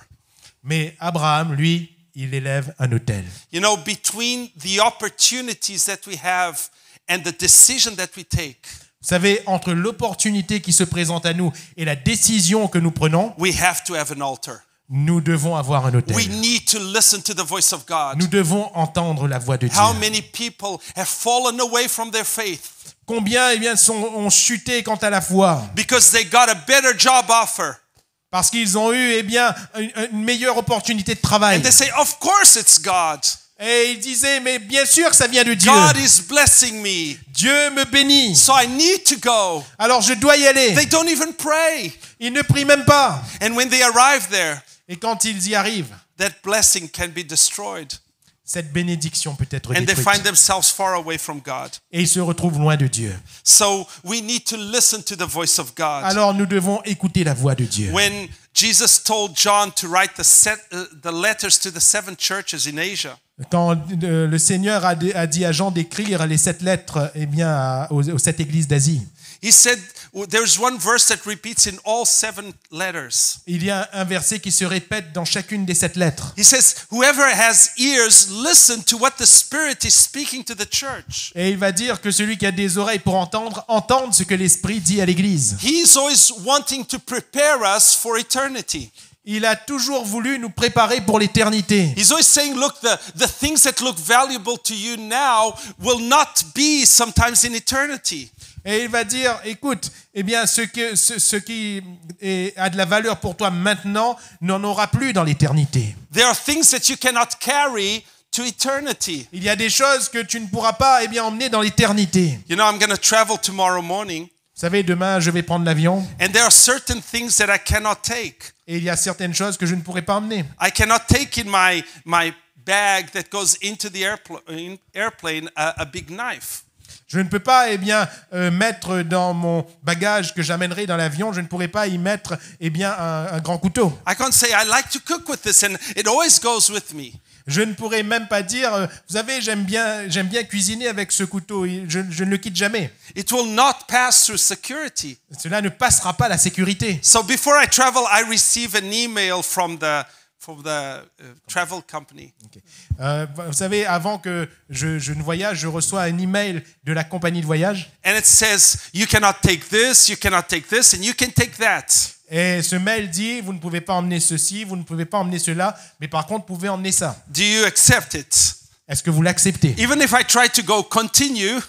Speaker 2: Mais Abraham, lui, il élève un autel.
Speaker 1: You know, between the opportunities that we have and the decision that we take,
Speaker 2: Vous savez, entre l'opportunité qui se présente à nous et la décision que nous prenons,
Speaker 1: we have to have an altar.
Speaker 2: nous devons avoir un autel.
Speaker 1: We need to listen to the voice of God.
Speaker 2: Nous devons entendre la voix de Dieu.
Speaker 1: How many people have fallen away from their faith
Speaker 2: Combien ont chuté quant à la foi
Speaker 1: because they got a better job offer?
Speaker 2: parce qu'ils ont eu une meilleure opportunité de travail.
Speaker 1: And they say, of course it's God.
Speaker 2: Et ils disaient, mais bien sûr ça vient de Dieu.
Speaker 1: God is blessing me.
Speaker 2: Dieu me bénit.
Speaker 1: So I need to go.
Speaker 2: Alors je dois y aller.
Speaker 1: They don't even pray.
Speaker 2: Ils ne prient même pas.
Speaker 1: And when they arrive there,
Speaker 2: Et quand ils y arrivent,
Speaker 1: that blessing can be destroyed.
Speaker 2: cette bénédiction peut être
Speaker 1: And they
Speaker 2: détruite.
Speaker 1: find themselves far away from God.
Speaker 2: Et ils se retrouvent loin de Dieu.
Speaker 1: So we need to listen to the voice of God.
Speaker 2: Alors nous devons écouter la voix de Dieu.
Speaker 1: When Jesus told John to write the letters to the 7 churches in Asia,
Speaker 2: Quand le Seigneur a dit à Jean d'écrire les 7 lettres aux 7 églises d'Asie,
Speaker 1: he said there's one verse that repeats in all 7 letters.
Speaker 2: il y a un verset qui se répète dans chacune des 7 lettres.
Speaker 1: He says, whoever has ears, listen to what the Spirit is speaking to the church.
Speaker 2: Et il va dire que celui qui a des oreilles pour entendre ce que l'Esprit dit à l'Église.
Speaker 1: He's always wanting to prepare us for eternity.
Speaker 2: Il a toujours voulu nous préparer pour l'éternité.
Speaker 1: He's always saying, look, the things that look valuable to you now will not be sometimes in eternity.
Speaker 2: Et il va dire, écoute, ce qui a de la valeur pour toi maintenant n'en aura plus dans l'éternité.
Speaker 1: There are things that you cannot carry to eternity.
Speaker 2: Il y a des choses que tu ne pourras pas emmener dans l'éternité.
Speaker 1: You know, I'm going to travel tomorrow morning,
Speaker 2: Vous savez, demain, je vais prendre l'avion
Speaker 1: and there are certain things that I cannot take.
Speaker 2: et il y a certaines choses que je ne pourrai pas emmener.
Speaker 1: I cannot take in my bag that goes into the airplane a big knife.
Speaker 2: Je ne peux pas mettre dans mon bagage que j'amènerai dans l'avion, je ne pourrai pas y mettre un grand couteau.
Speaker 1: I can't say I like to cook with this and it always goes with me.
Speaker 2: Je ne pourrai même pas dire, vous savez, j'aime bien cuisiner avec ce couteau, je ne le quitte jamais.
Speaker 1: It will not pass through security.
Speaker 2: Cela ne passera pas la sécurité.
Speaker 1: So before I travel, I receive an email from the travel company.
Speaker 2: Okay. Vous savez, avant que je ne voyage, je reçois un email de la compagnie de voyage.
Speaker 1: And it says, you cannot take this, and you can take that.
Speaker 2: Et ce mail dit, vous ne pouvez pas emmener ceci, vous ne pouvez pas emmener cela, mais par contre, vous pouvez emmener ça.
Speaker 1: Do you accept it?
Speaker 2: Est-ce que vous l'acceptez?
Speaker 1: Even if I try to go continue,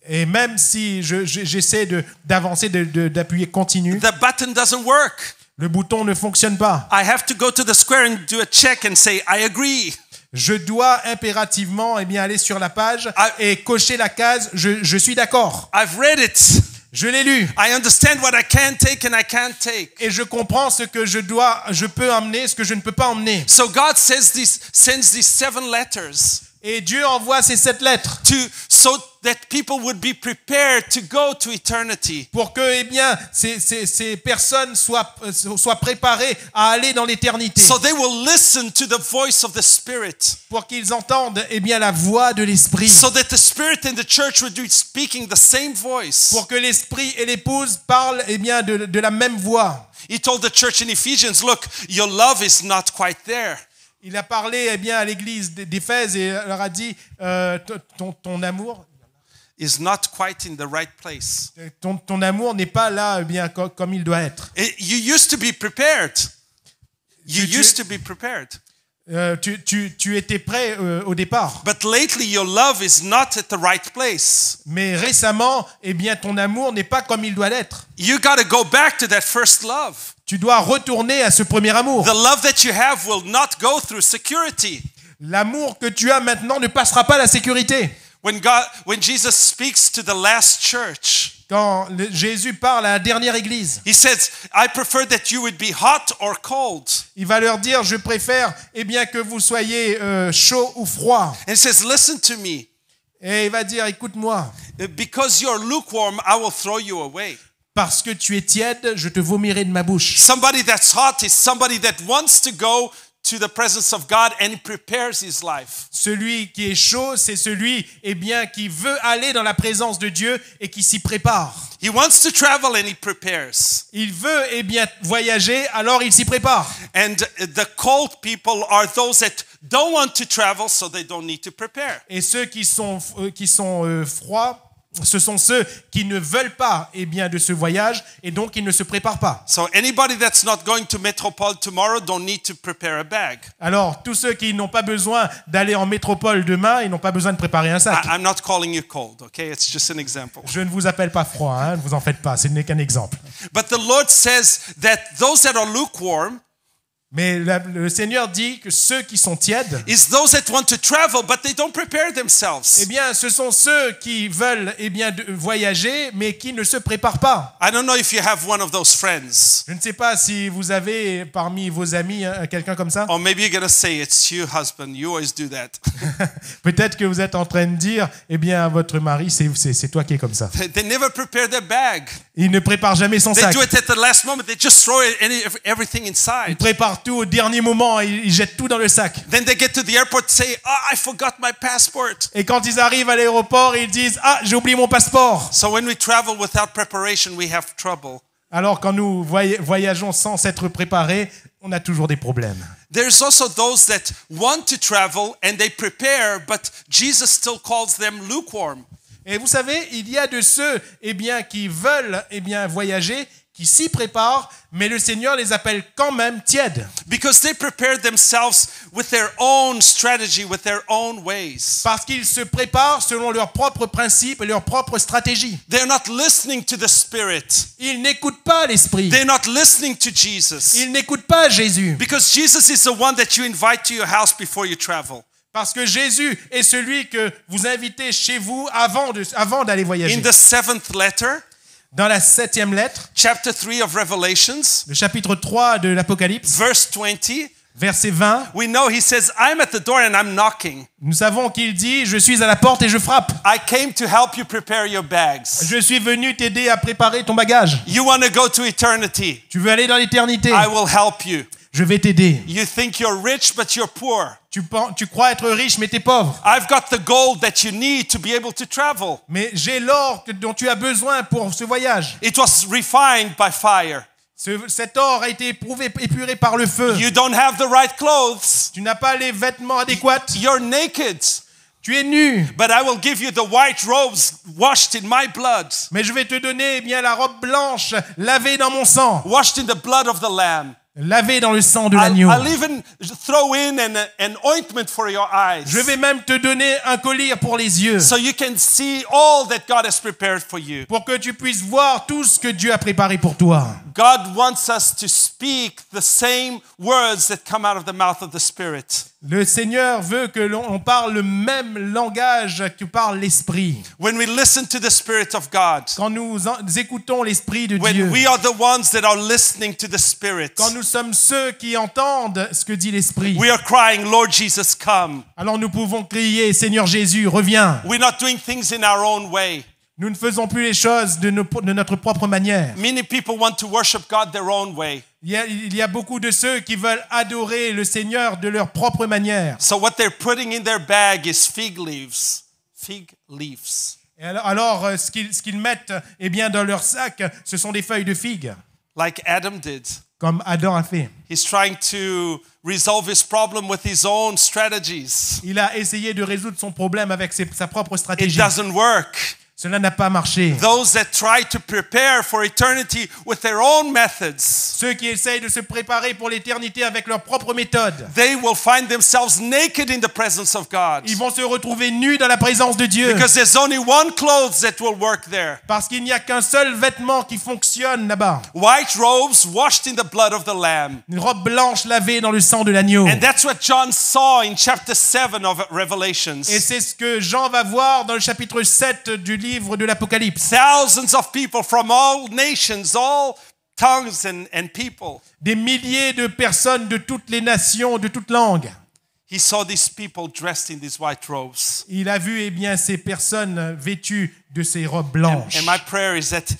Speaker 2: Et même si j'essaie d'avancer, d'appuyer continue,
Speaker 1: the button doesn't work.
Speaker 2: le bouton ne fonctionne pas.
Speaker 1: I have to go to the square and do a check and say, I agree.
Speaker 2: Je dois impérativement aller sur la page et cocher la case, je suis d'accord.
Speaker 1: I've read it.
Speaker 2: Je l'ai lu.
Speaker 1: I understand what I can take and I can't take.
Speaker 2: Et je comprends ce que je peux emmener, ce que je ne peux pas emmener.
Speaker 1: So God sends these 7 letters.
Speaker 2: Et Dieu envoie ces 7 lettres
Speaker 1: so that people would be prepared to go to eternity.
Speaker 2: pour que eh bien, ces personnes soient préparées à aller dans l'éternité.
Speaker 1: So they will listen to the voice of the Spirit.
Speaker 2: Pour qu'ils entendent eh bien, la voix de l'Esprit.
Speaker 1: So that the Spirit and the church would be speaking the same voice.
Speaker 2: Pour que l'Esprit et l'épouse parlent eh bien, de la même voix.
Speaker 1: He told the church in Ephesians, look, your love is not quite there.
Speaker 2: Il a parlé eh bien, à l'église d'Éphèse et leur a dit ton amour
Speaker 1: is not quite in the right place.
Speaker 2: Ton amour n'est pas là eh bien, comme il doit être.
Speaker 1: You used to be prepared. You used to be prepared.
Speaker 2: Tu étais prêt au départ.
Speaker 1: But lately your love is not at the right place.
Speaker 2: Mais récemment, eh bien, ton amour n'est pas comme il doit l'être.
Speaker 1: You got to go back to that first love.
Speaker 2: Tu dois retourner à ce premier amour.
Speaker 1: The love that you have will not go through security.
Speaker 2: L'amour que tu as maintenant ne passera pas la sécurité.
Speaker 1: When Jesus speaks to the last church,
Speaker 2: Quand Jésus parle à la dernière église,
Speaker 1: he says, I prefer that you would be hot or cold.
Speaker 2: il va leur dire, je préfère eh bien, que vous soyez chaud ou froid.
Speaker 1: And he says, listen to me.
Speaker 2: Et il va dire, écoute-moi,
Speaker 1: Because you're lukewarm, I will throw you away.
Speaker 2: parce que tu es tiède, je te vomirai de ma bouche.
Speaker 1: Somebody that's hot is somebody that wants to go to the presence of God and prepares his life.
Speaker 2: Celui qui est chaud, c'est celui eh bien, qui veut aller dans la présence de Dieu et qui s'y prépare.
Speaker 1: He wants to travel and he prepares.
Speaker 2: Il veut eh bien, voyager, alors il s'y prépare.
Speaker 1: And the cold people are those that don't want to travel, so they don't need to prepare.
Speaker 2: Et ceux qui sont froids, ce sont ceux qui ne veulent pas eh bien, de ce voyage et donc ils ne se préparent pas.
Speaker 1: So anybody that's not going to Metropole tomorrow don't need to prepare a bag.
Speaker 2: Alors, tous ceux qui n'ont pas besoin d'aller en métropole demain, ils n'ont pas besoin de préparer un sac.
Speaker 1: I'm not calling you cold, okay? It's just an example.
Speaker 2: Je ne vous appelle pas froid, hein, ne vous en faites pas, ce n'est qu'un exemple.
Speaker 1: But the Lord says that those that are lukewarm
Speaker 2: Mais le Seigneur dit que ceux qui sont tièdes,
Speaker 1: is those that want to travel but they don't prepare themselves.
Speaker 2: eh bien, ce sont ceux qui veulent eh bien, voyager, mais qui ne se préparent pas.
Speaker 1: I don't know if you have one of those friends.
Speaker 2: Je ne sais pas si vous avez parmi vos amis quelqu'un comme ça.
Speaker 1: Or maybe you're going to say, it's you, husband. You always do that.
Speaker 2: Peut-être que vous êtes en train de dire, eh bien, votre mari, c'est toi qui es comme ça.
Speaker 1: They never prepare their bag.
Speaker 2: Il ne prépare jamais son
Speaker 1: They
Speaker 2: sac.
Speaker 1: do it at the last moment. They just throw everything
Speaker 2: Il
Speaker 1: inside.
Speaker 2: prépare tout au dernier moment, il jette tout dans le sac.
Speaker 1: Then they get to the airport and say, I forgot my passport.
Speaker 2: Et quand ils arrivent à l'aéroport, ils disent « Ah, j'ai oublié mon passeport !»
Speaker 1: So when we travel without preparation, we have trouble.
Speaker 2: Alors quand nous voyageons sans s'être préparés, on a toujours des problèmes.
Speaker 1: There's also those that want to travel and they prepare, but Jesus still calls them lukewarm.
Speaker 2: Et vous savez, il y a de ceux eh bien, qui veulent eh bien, voyager, qui s'y préparent, mais le Seigneur les appelle quand même tièdes.
Speaker 1: Because they prepare themselves with their own strategy, with their own ways.
Speaker 2: Parce qu'ils se préparent selon leurs propres principes et leurs propres stratégies.
Speaker 1: They're not listening to the Spirit.
Speaker 2: Ils n'écoutent pas l'Esprit.
Speaker 1: They're not listening to Jesus.
Speaker 2: Ils n'écoutent pas Jésus.
Speaker 1: Because Jesus is the one that you invite to your house before you travel.
Speaker 2: Parce que Jésus est celui que vous invitez chez vous avant d'aller voyager.
Speaker 1: In the 7th letter,
Speaker 2: Dans la 7e lettre,
Speaker 1: chapter 3 of Revelations,
Speaker 2: le chapitre 3 de l'Apocalypse,
Speaker 1: verse 20,
Speaker 2: verset 20,
Speaker 1: we know he says, I'm at the door and I'm knocking.
Speaker 2: nous savons qu'il dit « Je suis à la porte et je frappe.
Speaker 1: I came to help you prepare your bags.
Speaker 2: Je suis venu t'aider à préparer ton bagage.
Speaker 1: You want to go to eternity.
Speaker 2: Tu veux aller dans l'éternité.
Speaker 1: I will help you.
Speaker 2: Je vais t'aider.
Speaker 1: You think you're rich, but you're poor.
Speaker 2: Tu crois être riche, mais t'es pauvre.
Speaker 1: I've got the gold that you need to be able to travel.
Speaker 2: Mais j'ai l'or dont tu as besoin pour ce voyage.
Speaker 1: It was refined by fire.
Speaker 2: Cet or a été épuré par le feu.
Speaker 1: You don't have the right clothes.
Speaker 2: Tu n'as pas les vêtements adéquats.
Speaker 1: You're naked.
Speaker 2: Tu es nu.
Speaker 1: But I will give you the white robes washed in my blood.
Speaker 2: Mais je vais te donner eh bien la robe blanche lavée dans mon sang.
Speaker 1: Washed in the blood of the Lamb.
Speaker 2: Lavée dans le sang de l'agneau.
Speaker 1: I'll even throw in an ointment for your eyes.
Speaker 2: Je vais même te donner un collier pour les yeux.
Speaker 1: So you can see all that God has prepared for you.
Speaker 2: Pour que tu puisses voir tout ce que Dieu a préparé pour toi.
Speaker 1: God wants us to speak the same words that come out of the mouth of the Spirit.
Speaker 2: Le Seigneur veut que l'on parle le même langage que parle l'Esprit.
Speaker 1: When we listen to the Spirit of God,
Speaker 2: Quand nous écoutons l'Esprit de
Speaker 1: when
Speaker 2: Dieu,
Speaker 1: we are the ones that are listening to the Spirit,
Speaker 2: quand nous sommes ceux qui entendent ce que dit l'Esprit,
Speaker 1: we are crying, Lord Jesus, come.
Speaker 2: alors nous pouvons crier, Seigneur Jésus, reviens.
Speaker 1: We're not doing things in our own way.
Speaker 2: Nous ne faisons plus les choses de notre propre manière.
Speaker 1: Many people want to worship God their own way.
Speaker 2: Il y a beaucoup de ceux qui veulent adorer le Seigneur de leur propre manière.
Speaker 1: So what they're putting in their bag is fig leaves. Fig leaves.
Speaker 2: Et alors, ce qu'ils mettent bien, dans leur sac, ce sont des feuilles de figue,
Speaker 1: Like Adam did.
Speaker 2: comme Adam a fait.
Speaker 1: He's trying to resolve his problem with his own strategies.
Speaker 2: Il a essayé de résoudre son problème avec sa propre
Speaker 1: It
Speaker 2: stratégie.
Speaker 1: doesn't work.
Speaker 2: Cela n'a pas marché.
Speaker 1: Those that try to prepare for eternity with their own methods,
Speaker 2: Ceux qui essayent de se préparer pour l'éternité avec leur propre méthode,
Speaker 1: they will find themselves naked in the presence of God.
Speaker 2: ils vont se retrouver nus dans la présence de Dieu.
Speaker 1: Because there's only one clothes that will work there.
Speaker 2: Parce qu'il n'y a qu'un seul vêtement qui fonctionne là-bas.
Speaker 1: White robes washed in the blood of the Lamb.
Speaker 2: Une robe blanche lavée dans le sang de l'agneau.
Speaker 1: And that's what John saw in chapter 7 of Revelations.
Speaker 2: Et c'est ce que Jean va voir dans le chapitre 7 du livre de l'Apocalypse.
Speaker 1: Thousands of people from all nations, all tongues and people.
Speaker 2: Des milliers de personnes de toutes les nations, de toutes langues.
Speaker 1: He saw these people dressed in these white robes.
Speaker 2: Il a vu bien ces personnes vêtues de ces robes blanches.
Speaker 1: And my prayer is that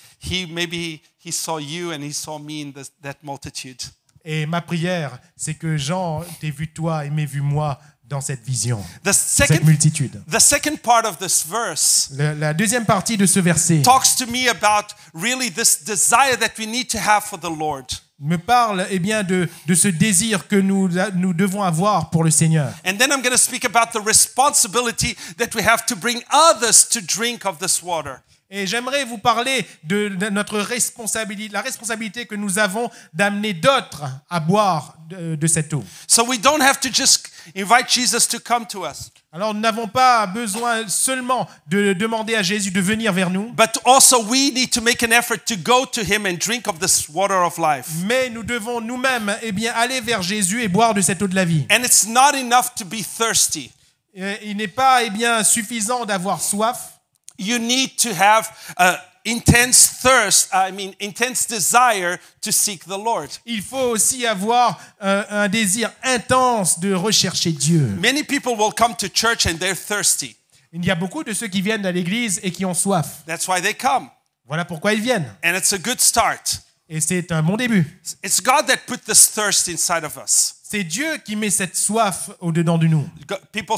Speaker 1: maybe he saw you and he saw me in that multitude.
Speaker 2: Et ma prière, c'est que Jean t'ait vu toi et m'ait vu moi dans cette vision, cette multitude.
Speaker 1: The second part of this verse
Speaker 2: La deuxième partie de ce verset
Speaker 1: talks to me about really this desire that we need to have for the Lord.
Speaker 2: me parle bien de ce désir que nous devons avoir pour le Seigneur.
Speaker 1: And then I'm going to speak about the responsibility that we have to bring others to drink of this water.
Speaker 2: Et j'aimerais vous parler de notre responsabilité, la responsabilité que nous avons d'amener d'autres à boire de cette eau.
Speaker 1: So we don't have to just invite Jesus to come to us.
Speaker 2: Alors nous n'avons pas besoin seulement de demander à Jésus de venir vers nous,
Speaker 1: But also we need to make an effort to go to him and drink of this water of life.
Speaker 2: mais nous devons nous-mêmes bien aller vers Jésus et boire de cette eau de la vie.
Speaker 1: And it's not enough to be thirsty.
Speaker 2: Il n'est pas bien suffisant d'avoir soif.
Speaker 1: You need to have intense thirst, intense desire to seek the Lord.
Speaker 2: Il faut aussi avoir un désir intense de rechercher Dieu.
Speaker 1: Many people will come to church and they're thirsty.
Speaker 2: Il y a beaucoup de ceux qui viennent à l'église et qui ont soif.
Speaker 1: That's why they come.
Speaker 2: Voilà pourquoi ils viennent.
Speaker 1: And it's a good start.
Speaker 2: Et c'est un bon début.
Speaker 1: It's God that put this thirst inside of us.
Speaker 2: C'est Dieu qui met cette soif au-dedans de nous.
Speaker 1: People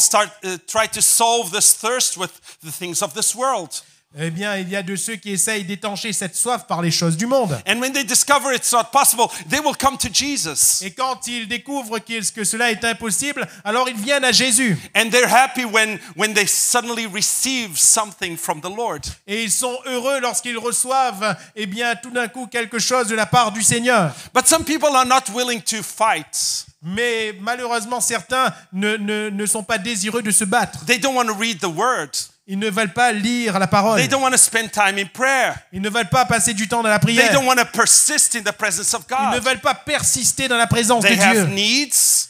Speaker 1: try to solve this thirst with the things of this world.
Speaker 2: Eh bien, il y a de ceux qui essayent d'étancher cette soif par les choses du monde.
Speaker 1: And when they discover it's not possible, they will come to Jesus.
Speaker 2: Et quand ils découvrent que cela est impossible, alors ils viennent à Jésus.
Speaker 1: And they're happy when they suddenly receive something from the Lord.
Speaker 2: Et ils sont heureux lorsqu'ils reçoivent, bien, tout d'un coup, quelque chose de la part du Seigneur.
Speaker 1: But some people are not willing to fight.
Speaker 2: Mais malheureusement, certains ne sont pas désireux de se battre.
Speaker 1: They don't want to read the word.
Speaker 2: Ils ne veulent pas lire la parole.
Speaker 1: They don't want to spend time in prayer.
Speaker 2: Ils ne veulent pas passer du temps dans la
Speaker 1: They
Speaker 2: prière.
Speaker 1: don't want to persist in the presence of
Speaker 2: Ils ne
Speaker 1: God.
Speaker 2: veulent pas persister dans la présence
Speaker 1: They
Speaker 2: de
Speaker 1: have
Speaker 2: Dieu.
Speaker 1: needs.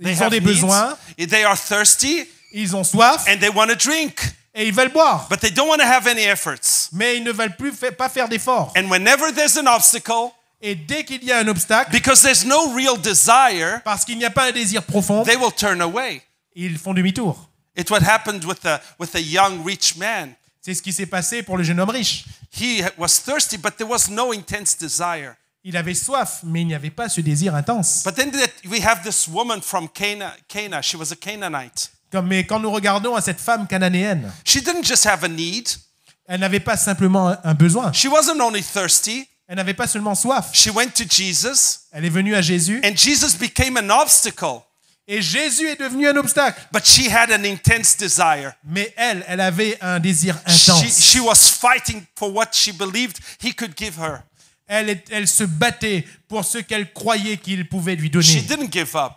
Speaker 1: They
Speaker 2: Ils ont
Speaker 1: have
Speaker 2: des
Speaker 1: needs.
Speaker 2: besoins,
Speaker 1: They are thirsty
Speaker 2: ils ont soif
Speaker 1: and they want to drink.
Speaker 2: et ils veulent boire.
Speaker 1: But they don't want to have any efforts.
Speaker 2: Mais ils ne veulent pas faire d'efforts.
Speaker 1: And whenever there's an obstacle,
Speaker 2: Et dès qu'il y a un obstacle,
Speaker 1: because there's no real desire,
Speaker 2: parce qu'il n'y a pas un désir profond,
Speaker 1: they will turn away.
Speaker 2: ils font demi-tour.
Speaker 1: It's what happened with a young rich man.
Speaker 2: C'est ce qui s'est passé pour le jeune homme riche.
Speaker 1: He was thirsty, but there was no intense desire.
Speaker 2: Il avait soif, mais il n'y avait pas ce désir intense.
Speaker 1: But then we have this woman from Cana. She was a Canaanite.
Speaker 2: Mais quand nous regardons à cette femme cananéenne,
Speaker 1: She didn't just have a need.
Speaker 2: elle n'avait pas simplement un besoin.
Speaker 1: She wasn't only thirsty.
Speaker 2: Elle n'avait pas seulement soif.
Speaker 1: She went to Jesus,
Speaker 2: Elle est venue à Jésus.
Speaker 1: and Jesus became an obstacle.
Speaker 2: Et Jésus est devenu un obstacle.
Speaker 1: But she had an intense desire.
Speaker 2: Mais elle avait un désir intense.
Speaker 1: She was fighting for what she believed he could give her.
Speaker 2: Elle se battait pour ce qu'elle croyait qu'il pouvait lui
Speaker 1: She
Speaker 2: donner.
Speaker 1: didn't give up.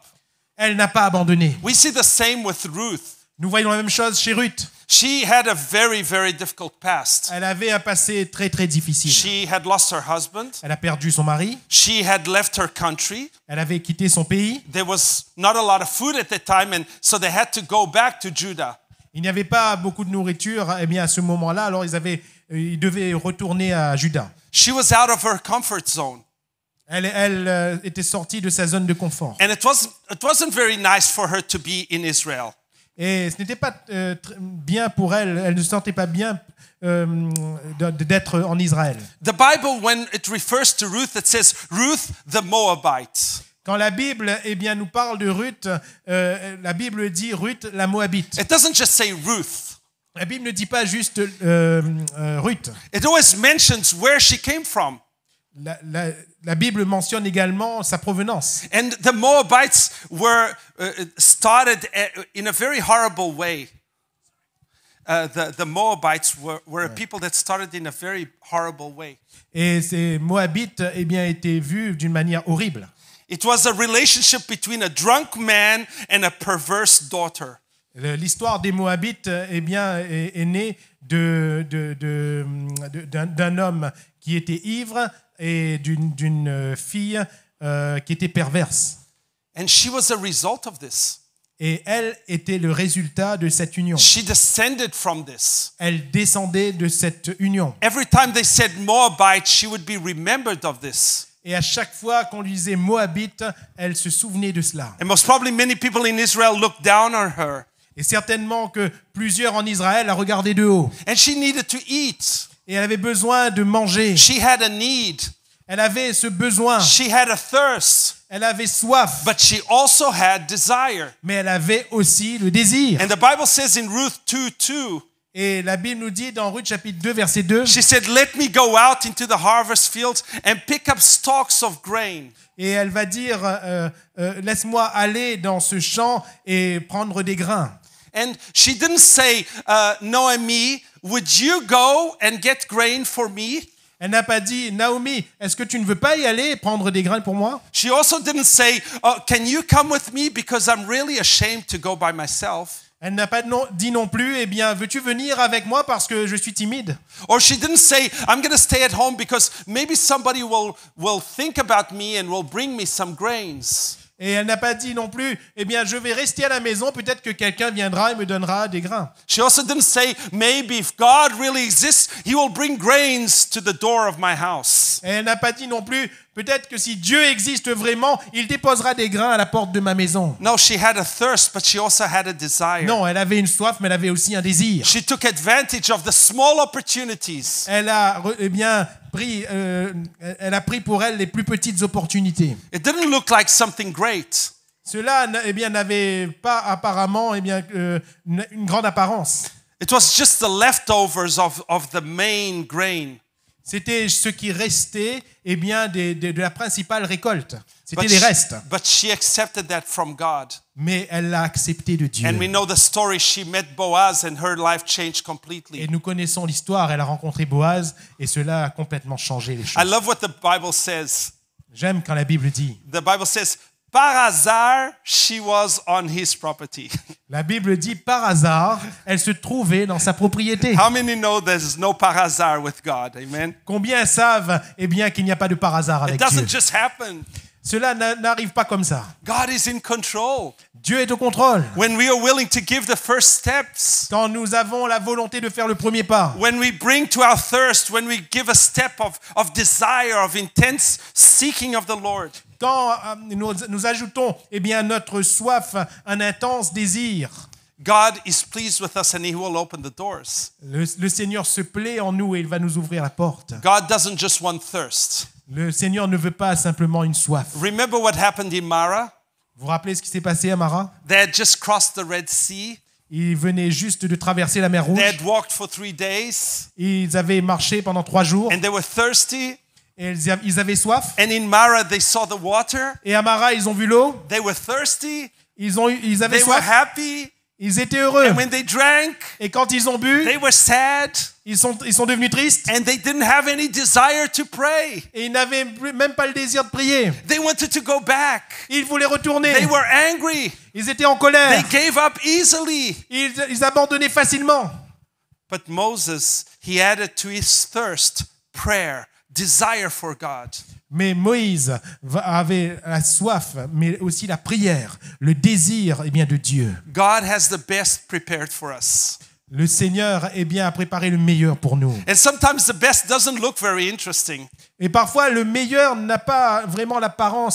Speaker 2: Elle n'a pas abandonné.
Speaker 1: We see the same with Ruth.
Speaker 2: Nous voyons la même chose chez Ruth.
Speaker 1: She had a very, very difficult past.
Speaker 2: Elle avait un passé très très difficile.
Speaker 1: She had lost her husband.
Speaker 2: Elle a perdu son mari.
Speaker 1: She had left her country.
Speaker 2: Elle avait quitté son pays.
Speaker 1: There was not a lot of food at that time, and so they had to go back to Judah.
Speaker 2: Il n'y avait pas beaucoup de nourriture à ce moment-là, alors ils devaient retourner à Juda.
Speaker 1: She was out of her comfort zone.
Speaker 2: Elle était sortie de sa zone de confort.
Speaker 1: And it wasn't very nice for her to be in Israel.
Speaker 2: Et ce n'était pas bien pour elle. Elle ne se sentait pas bien d'être en Israël.
Speaker 1: The Bible, when it refers to Ruth, it says Ruth the Moabite.
Speaker 2: Quand la Bible nous parle de Ruth, la Bible dit Ruth la Moabite.
Speaker 1: It doesn't just say Ruth.
Speaker 2: La Bible ne dit pas juste Ruth.
Speaker 1: It always mentions where she came from.
Speaker 2: La Bible mentionne également sa provenance.
Speaker 1: And the Moabites were started in a very horrible way. The Moabites were a people that started in a very horrible way.
Speaker 2: Et ces Moabites étaient vus d'une manière horrible.
Speaker 1: It was a relationship between a drunk man and a perverse daughter.
Speaker 2: L'histoire des Moabites est née d'un homme qui était ivre et d'une fille qui était perverse.
Speaker 1: And she was a result of this.
Speaker 2: Et elle était le résultat de cette union.
Speaker 1: She descended from this.
Speaker 2: Elle descendait de cette union.
Speaker 1: Every time they said Moabite, she would be remembered of this.
Speaker 2: Et à chaque fois qu'on lui disait Moabite, elle se souvenait de cela.
Speaker 1: And most probably many people in Israel looked down on her.
Speaker 2: Et certainement que plusieurs en Israël la regardaient de haut.
Speaker 1: And she needed to eat.
Speaker 2: Et elle avait besoin de manger.
Speaker 1: She had a need.
Speaker 2: Elle avait ce besoin.
Speaker 1: She had a thirst.
Speaker 2: Elle avait soif.
Speaker 1: But she also had desire.
Speaker 2: Mais elle avait aussi le désir.
Speaker 1: And the Bible says in Ruth 2:2.
Speaker 2: Et la Bible nous dit dans Ruth chapitre 2 verset 2.
Speaker 1: She said, "Let me go out into the harvest fields and pick up stalks of grain."
Speaker 2: Et elle va dire, laisse-moi aller dans ce champ et prendre des grains.
Speaker 1: And she didn't say, Naomi, would you go and get grain for me?
Speaker 2: Elle n'a pas dit, Naomi, est-ce que tu ne veux pas y aller et prendre des grains pour moi?
Speaker 1: She also didn't say, can you come with me because I'm really ashamed to go by myself?
Speaker 2: Elle n'a pas dit non plus, veux-tu venir avec moi parce que je suis timide?
Speaker 1: Or she didn't say, I'm going to stay at home because maybe somebody will think about me and will bring me some grains.
Speaker 2: Et elle n'a pas dit non plus, je vais rester à la maison, peut-être que quelqu'un viendra et me donnera des grains.
Speaker 1: She also didn't say, maybe if God really exists, he will bring grains to the door of my house.
Speaker 2: Et elle n'a pas dit non plus, peut-être que si Dieu existe vraiment, il déposera des grains à la porte de ma maison.
Speaker 1: No, she had a thirst, but she also had a desire.
Speaker 2: Non, elle avait une soif, mais elle avait aussi un désir.
Speaker 1: She took advantage of the small opportunities.
Speaker 2: Elle a pris pour elle les plus petites opportunités.
Speaker 1: It didn't look like something great.
Speaker 2: Cela n'avait pas apparemment une grande apparence.
Speaker 1: It was just the leftovers of the main grain.
Speaker 2: C'était ce qui restait de la principale récolte. C'était les restes.
Speaker 1: But she accepted that from God.
Speaker 2: Mais elle l'a accepté de Dieu.
Speaker 1: And we know the story. She met Boaz and her life changed completely.
Speaker 2: Et nous connaissons l'histoire. Elle a rencontré Boaz et cela a complètement changé les choses.
Speaker 1: I love what the Bible says.
Speaker 2: J'aime quand la Bible dit.
Speaker 1: The Bible says, par hasard, she was on his property.
Speaker 2: La Bible dit par hasard, elle se trouvait dans sa propriété.
Speaker 1: How many know there's no par hasard with God? Amen.
Speaker 2: Combien savent qu'il n'y a pas de par hasard avec Dieu?
Speaker 1: It doesn't just happen.
Speaker 2: Cela n'arrive pas comme ça.
Speaker 1: God is in control.
Speaker 2: Dieu est au contrôle.
Speaker 1: When we are willing to give the first steps.
Speaker 2: Quand nous avons la volonté de faire le premier pas.
Speaker 1: When we bring to our thirst, when we give a step of desire, of intense seeking of the Lord.
Speaker 2: Quand nous ajoutons notre soif, un intense désir.
Speaker 1: God is pleased with us and he will open the doors.
Speaker 2: Le Seigneur se plaît en nous et il va nous ouvrir la porte.
Speaker 1: God doesn't just want thirst.
Speaker 2: Le Seigneur ne veut pas simplement une soif.
Speaker 1: Remember what happened in Mara?
Speaker 2: Vous vous rappelez ce qui s'est passé à Mara?
Speaker 1: They had just crossed the Red Sea.
Speaker 2: Ils venaient juste de traverser la mer Rouge.
Speaker 1: They had walked for 3 days.
Speaker 2: Ils avaient marché pendant 3 jours.
Speaker 1: And they were thirsty.
Speaker 2: Et ils avaient soif.
Speaker 1: And in Mara they saw the water.
Speaker 2: Et à Mara, ils ont vu l'eau.
Speaker 1: They were thirsty.
Speaker 2: Ils avaient
Speaker 1: They were
Speaker 2: soif.
Speaker 1: happy.
Speaker 2: Ils étaient heureux.
Speaker 1: And when they drank,
Speaker 2: Et quand ils ont bu,
Speaker 1: they were sad.
Speaker 2: ils sont devenus tristes.
Speaker 1: And they didn't have any desire to pray.
Speaker 2: Et ils n'avaient même pas le désir de prier.
Speaker 1: They wanted to go back.
Speaker 2: Ils voulaient retourner.
Speaker 1: They were angry.
Speaker 2: Ils étaient en colère.
Speaker 1: They gave up easily.
Speaker 2: Ils abandonnaient facilement.
Speaker 1: But Moses, he added to his thirst prayer, desire for God.
Speaker 2: Mais Moïse avait la soif, mais aussi la prière, le désir de Dieu.
Speaker 1: God has the best prepared for us.
Speaker 2: Le Seigneur a préparé le meilleur pour nous.
Speaker 1: And sometimes the best doesn't look very interesting.
Speaker 2: Et parfois, le meilleur n'a pas vraiment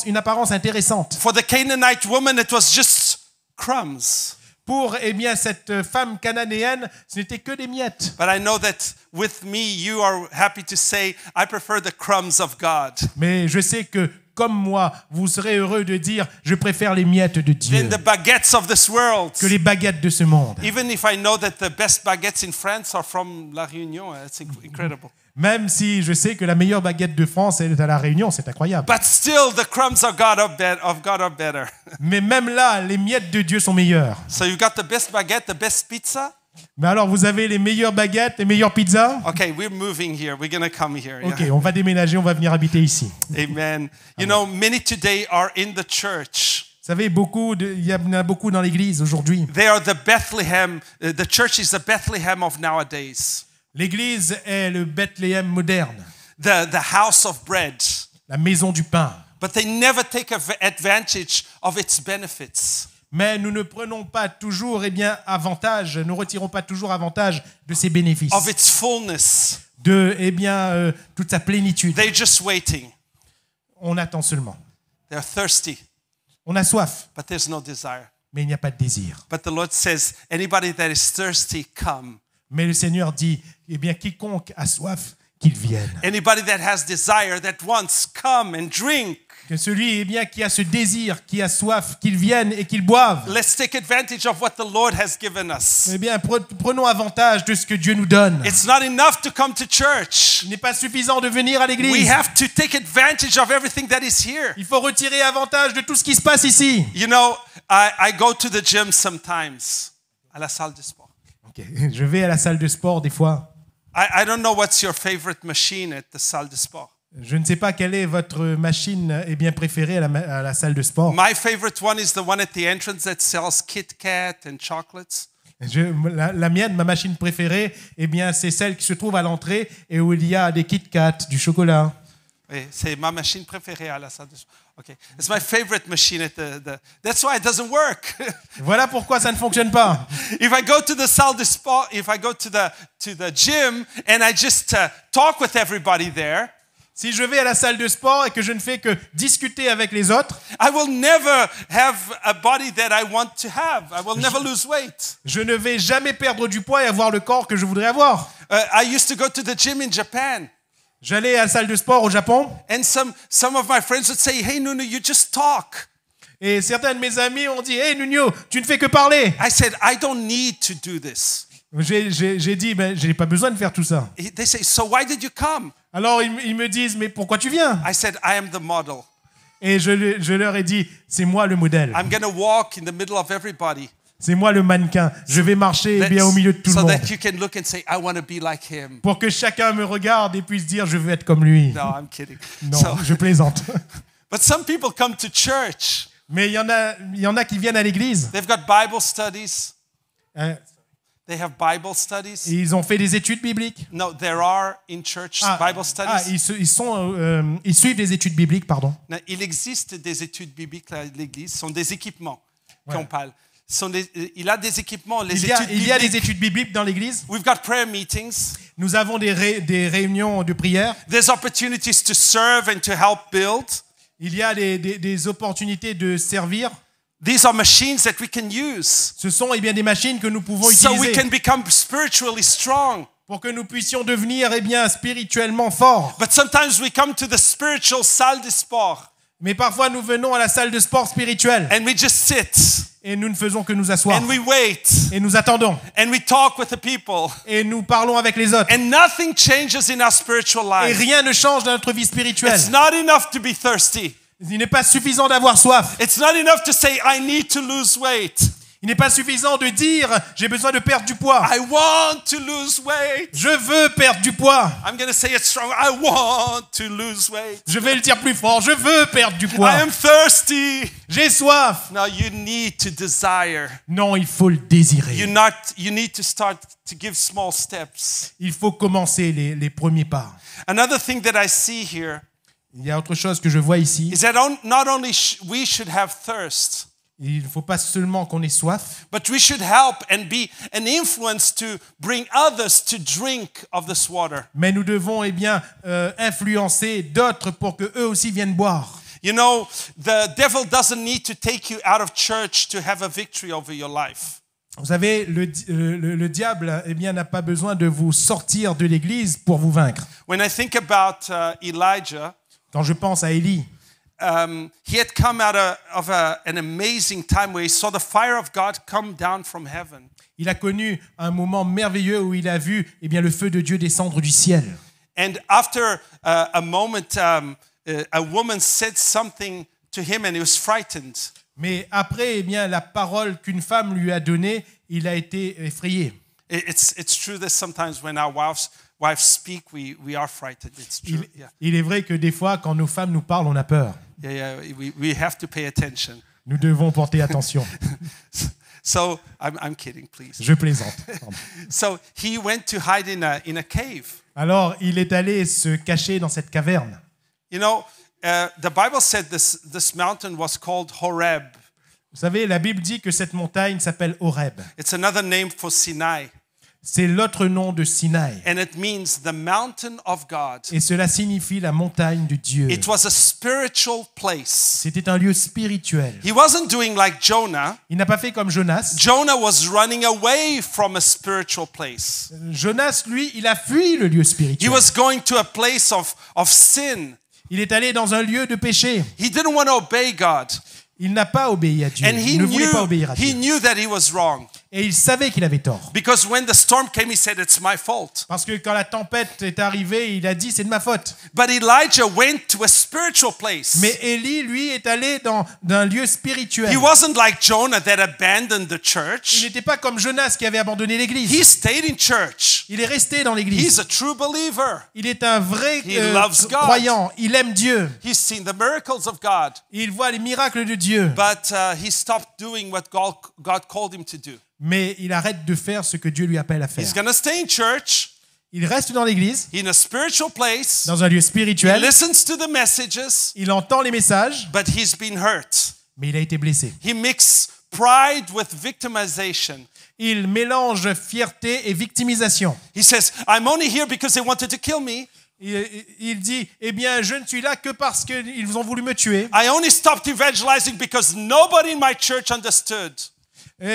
Speaker 2: une apparence intéressante.
Speaker 1: For the Canaanite woman, it was just crumbs.
Speaker 2: Pour cette femme cananéenne, ce n'était que des miettes.
Speaker 1: But I know that with me, you are happy to say, I prefer the crumbs of God.
Speaker 2: Mais je sais que, comme moi, vous serez heureux de dire, je préfère les miettes de Dieu
Speaker 1: Than the baguettes of this world.
Speaker 2: que les baguettes de ce monde.
Speaker 1: Even if I know that the best baguettes in France are from La Réunion, it's incredible.
Speaker 2: Même si je sais que la meilleure baguette de France est à La Réunion, c'est incroyable.
Speaker 1: But still, the crumbs of God are better.
Speaker 2: Mais même là, les miettes de Dieu sont meilleures.
Speaker 1: So you got the best baguette, the best pizza?
Speaker 2: Mais alors, vous avez les meilleures baguettes, les meilleures pizzas?
Speaker 1: Okay, we're moving here. We're going to come here.
Speaker 2: Ok,
Speaker 1: Yeah.
Speaker 2: on va déménager, on va venir habiter ici.
Speaker 1: Amen. You know, many today are in the church.
Speaker 2: Vous savez, il y en a beaucoup dans l'église aujourd'hui.
Speaker 1: They are the Bethlehem. The church is the Bethlehem of nowadays.
Speaker 2: L'église est le Bethléem moderne,
Speaker 1: The house of bread.
Speaker 2: la maison du pain.
Speaker 1: But they never take advantage of its benefits.
Speaker 2: Mais nous ne prenons pas toujours avantage, nous retirons pas toujours avantage de ses bénéfices,
Speaker 1: Of its fullness.
Speaker 2: de toute sa plénitude.
Speaker 1: They're just waiting.
Speaker 2: On attend seulement.
Speaker 1: They're thirsty,
Speaker 2: On a soif,
Speaker 1: but there's no desire.
Speaker 2: mais il n'y a pas de désir.
Speaker 1: But the Lord says, anybody that is thirsty, come.
Speaker 2: Mais le Seigneur dit, quiconque a soif, qu'il vienne.
Speaker 1: Anybody that has desire, that wants, come and drink.
Speaker 2: Que celui qui a ce désir, qui a soif, qu'il vienne et qu'il boive.
Speaker 1: Let's take advantage of what the Lord has given us.
Speaker 2: Prenons avantage de ce que Dieu nous donne.
Speaker 1: It's not enough to come to church.
Speaker 2: Il n'est pas suffisant de venir à
Speaker 1: We
Speaker 2: l'église.
Speaker 1: have to take advantage of everything that is here.
Speaker 2: Il faut retirer avantage de tout ce qui se passe ici.
Speaker 1: You know, I go to the gym sometimes, à la salle de sport.
Speaker 2: Ok, je vais à la salle de sport des fois.
Speaker 1: I don't know what's your favorite machine at the salle de sport.
Speaker 2: Je ne sais pas quelle est votre machine préférée à la salle de sport.
Speaker 1: My favorite one is the one at the entrance that sells Kit Kat and chocolates.
Speaker 2: La mienne, ma machine préférée, c'est celle qui se trouve à l'entrée et où il y a des Kit Kat, du chocolat.
Speaker 1: Oui, c'est ma machine préférée à la salle de sport. Okay, it's my favorite machine at That's why it doesn't work.
Speaker 2: Voilà pourquoi ça ne fonctionne pas.
Speaker 1: If I go to the salle de sport, if I go to the gym and I just talk with everybody there,
Speaker 2: si je vais à la salle de sport et que je ne fais que discuter avec les autres,
Speaker 1: I will never have a body that I want to have. I will never lose weight.
Speaker 2: je ne vais jamais perdre du poids et avoir le corps que je voudrais avoir.
Speaker 1: I used to go to the gym in Japan.
Speaker 2: J'allais à la salle de sport au Japon
Speaker 1: And some of my friends would say, "Hey, Nuno, you just talk."
Speaker 2: et certains de mes amis ont dit « Hey Nuno, tu ne fais que parler !»
Speaker 1: I said, "I don't need to do this."
Speaker 2: J'ai dit « Je n'ai pas besoin de faire tout ça.
Speaker 1: They say, "So why did you come?" »
Speaker 2: Alors ils me disent « Mais pourquoi tu viens ?»
Speaker 1: I said, "I am the model.
Speaker 2: Et je leur ai dit « C'est moi le modèle.
Speaker 1: I'm going to walk in the middle of everybody.
Speaker 2: C'est moi le mannequin. Je vais marcher au milieu de tout le
Speaker 1: So
Speaker 2: monde.
Speaker 1: that you can look and say, I want to be like him."
Speaker 2: Pour que chacun me regarde et puisse dire « Je veux être comme lui.
Speaker 1: No, I'm kidding. »
Speaker 2: Non,
Speaker 1: So,
Speaker 2: je plaisante.
Speaker 1: but some people come to church.
Speaker 2: Mais il y en a qui viennent à l'église.
Speaker 1: They've got Bible studies.
Speaker 2: Hein,
Speaker 1: They have Bible studies.
Speaker 2: ils ont fait des études bibliques.
Speaker 1: No, there are in church Bible studies.
Speaker 2: Ils suivent des études bibliques, pardon.
Speaker 1: Now, il existe des études bibliques à l'église. Ce sont des équipements
Speaker 2: Ouais.
Speaker 1: qu'on parle. Il y a des équipements. Les
Speaker 2: Il y a
Speaker 1: études
Speaker 2: des études bibliques dans l'église.
Speaker 1: We've got prayer meetings.
Speaker 2: Nous avons des réunions de prière.
Speaker 1: There's opportunities to serve and to help build.
Speaker 2: Il y a des opportunités de servir.
Speaker 1: These are machines that we can use
Speaker 2: Ce sont des machines que nous pouvons
Speaker 1: so we
Speaker 2: utiliser
Speaker 1: can become spiritually strong.
Speaker 2: pour que nous puissions devenir spirituellement forts.
Speaker 1: But sometimes we come to the spiritual salle de sport
Speaker 2: Mais parfois nous venons à la salle de sport spirituelle
Speaker 1: and we just sit
Speaker 2: et nous ne faisons que nous asseoir
Speaker 1: and we wait
Speaker 2: et nous attendons
Speaker 1: and we talk with the people
Speaker 2: et nous parlons avec les autres.
Speaker 1: and nothing changes in our spiritual
Speaker 2: Et
Speaker 1: life.
Speaker 2: rien ne change dans notre vie spirituelle.
Speaker 1: It's not enough to be thirsty.
Speaker 2: Il n'est pas suffisant d'avoir soif.
Speaker 1: It's not enough to say, I need to lose weight.
Speaker 2: Il n'est pas suffisant de dire « j'ai besoin de perdre du poids
Speaker 1: I want to lose weight. ».
Speaker 2: Je veux perdre du poids.
Speaker 1: I'm going to say it strong. I want to lose weight.
Speaker 2: Je vais le dire plus fort. Je veux perdre du
Speaker 1: I
Speaker 2: poids.
Speaker 1: am thirsty.
Speaker 2: J'ai soif.
Speaker 1: No, you need to desire.
Speaker 2: Non, il faut le désirer.
Speaker 1: You need to start to give small steps.
Speaker 2: Il faut commencer les premiers pas.
Speaker 1: Another thing that I see here
Speaker 2: Il y a autre chose que je vois ici.
Speaker 1: is that not only we should have thirst,
Speaker 2: Il ne faut pas seulement qu'on ait soif,
Speaker 1: but we should help and be an influence to bring others to drink of this water.
Speaker 2: mais nous devons influencer d'autres pour que eux aussi viennent boire.
Speaker 1: You know, the devil doesn't need to take you out of church to have a victory over your life.
Speaker 2: Vous savez, le diable n'a pas besoin de vous sortir de l'église pour vous vaincre.
Speaker 1: When I think about Elijah,
Speaker 2: Quand je pense à Élie,
Speaker 1: he had come out of an amazing time where he saw the fire of God come down from heaven.
Speaker 2: il a connu un moment merveilleux où il a vu le feu de Dieu descendre du ciel.
Speaker 1: And after a moment, a woman said something to him and he was frightened.
Speaker 2: Mais après, la parole qu'une femme lui a donnée, il a été effrayé.
Speaker 1: It's true that sometimes when our wives speak, we are frightened. It's true.
Speaker 2: Il est vrai que des fois, quand nos femmes nous parlent, on a peur.
Speaker 1: We have to pay attention.
Speaker 2: Nous devons porter attention.
Speaker 1: So I'm kidding, please.
Speaker 2: Je plaisante. Pardon.
Speaker 1: So he went to hide in a cave.
Speaker 2: Alors, il est allé se cacher dans cette caverne.
Speaker 1: You know, the Bible said this mountain was called Horeb.
Speaker 2: Vous savez, la Bible dit que cette montagne s'appelle Horeb.
Speaker 1: It's another name for Sinai.
Speaker 2: C'est l'autre nom de Sinaï.
Speaker 1: And it means the mountain of God.
Speaker 2: Et cela signifie la montagne de Dieu.
Speaker 1: It was a spiritual place.
Speaker 2: C'était un lieu spirituel.
Speaker 1: He wasn't doing like Jonah.
Speaker 2: Il n'a pas fait comme Jonas.
Speaker 1: Jonah was running away from a spiritual place.
Speaker 2: Jonas, lui, il a fui le lieu
Speaker 1: He
Speaker 2: spirituel.
Speaker 1: was going to a place of sin.
Speaker 2: Il est allé dans un lieu de péché.
Speaker 1: He didn't want to obey God.
Speaker 2: Il n'a pas obéi à Dieu.
Speaker 1: And
Speaker 2: Il ne voulait pas obéir à Dieu.
Speaker 1: he knew that he was wrong.
Speaker 2: Et il savait qu'il avait tort.
Speaker 1: Because when the storm came, he said, it's my fault.
Speaker 2: Parce que quand la tempête est arrivée, il a dit c'est de ma faute.
Speaker 1: But Elijah went to a spiritual place.
Speaker 2: Mais Élie, lui, est allé dans un lieu spirituel.
Speaker 1: He wasn't like Jonah that abandoned the
Speaker 2: Il
Speaker 1: church.
Speaker 2: n'était pas comme Jonas qui avait abandonné
Speaker 1: He
Speaker 2: l'église.
Speaker 1: stayed in church.
Speaker 2: Il est resté dans
Speaker 1: He's
Speaker 2: l'église.
Speaker 1: a true believer.
Speaker 2: Il est un vrai
Speaker 1: He loves God.
Speaker 2: croyant. Il aime Dieu.
Speaker 1: He's seen the miracles of God.
Speaker 2: Il voit les miracles de Dieu.
Speaker 1: But he stopped doing what God called him to do.
Speaker 2: Mais il arrête de faire ce que Dieu lui appelle à faire.
Speaker 1: He's going to stay in church,
Speaker 2: Il reste dans l'église,
Speaker 1: in a spiritual place.
Speaker 2: dans un lieu
Speaker 1: He
Speaker 2: spirituel.
Speaker 1: listens to the messages,
Speaker 2: Il entend les messages,
Speaker 1: but he's been hurt.
Speaker 2: mais il a été blessé.
Speaker 1: He mixed pride with victimization.
Speaker 2: Il mélange fierté et victimisation.
Speaker 1: He says, I'm only here because they wanted to kill me.
Speaker 2: Il dit, je ne suis là que parce qu'ils ont voulu me tuer.
Speaker 1: I only stopped evangelizing because nobody in my church understood.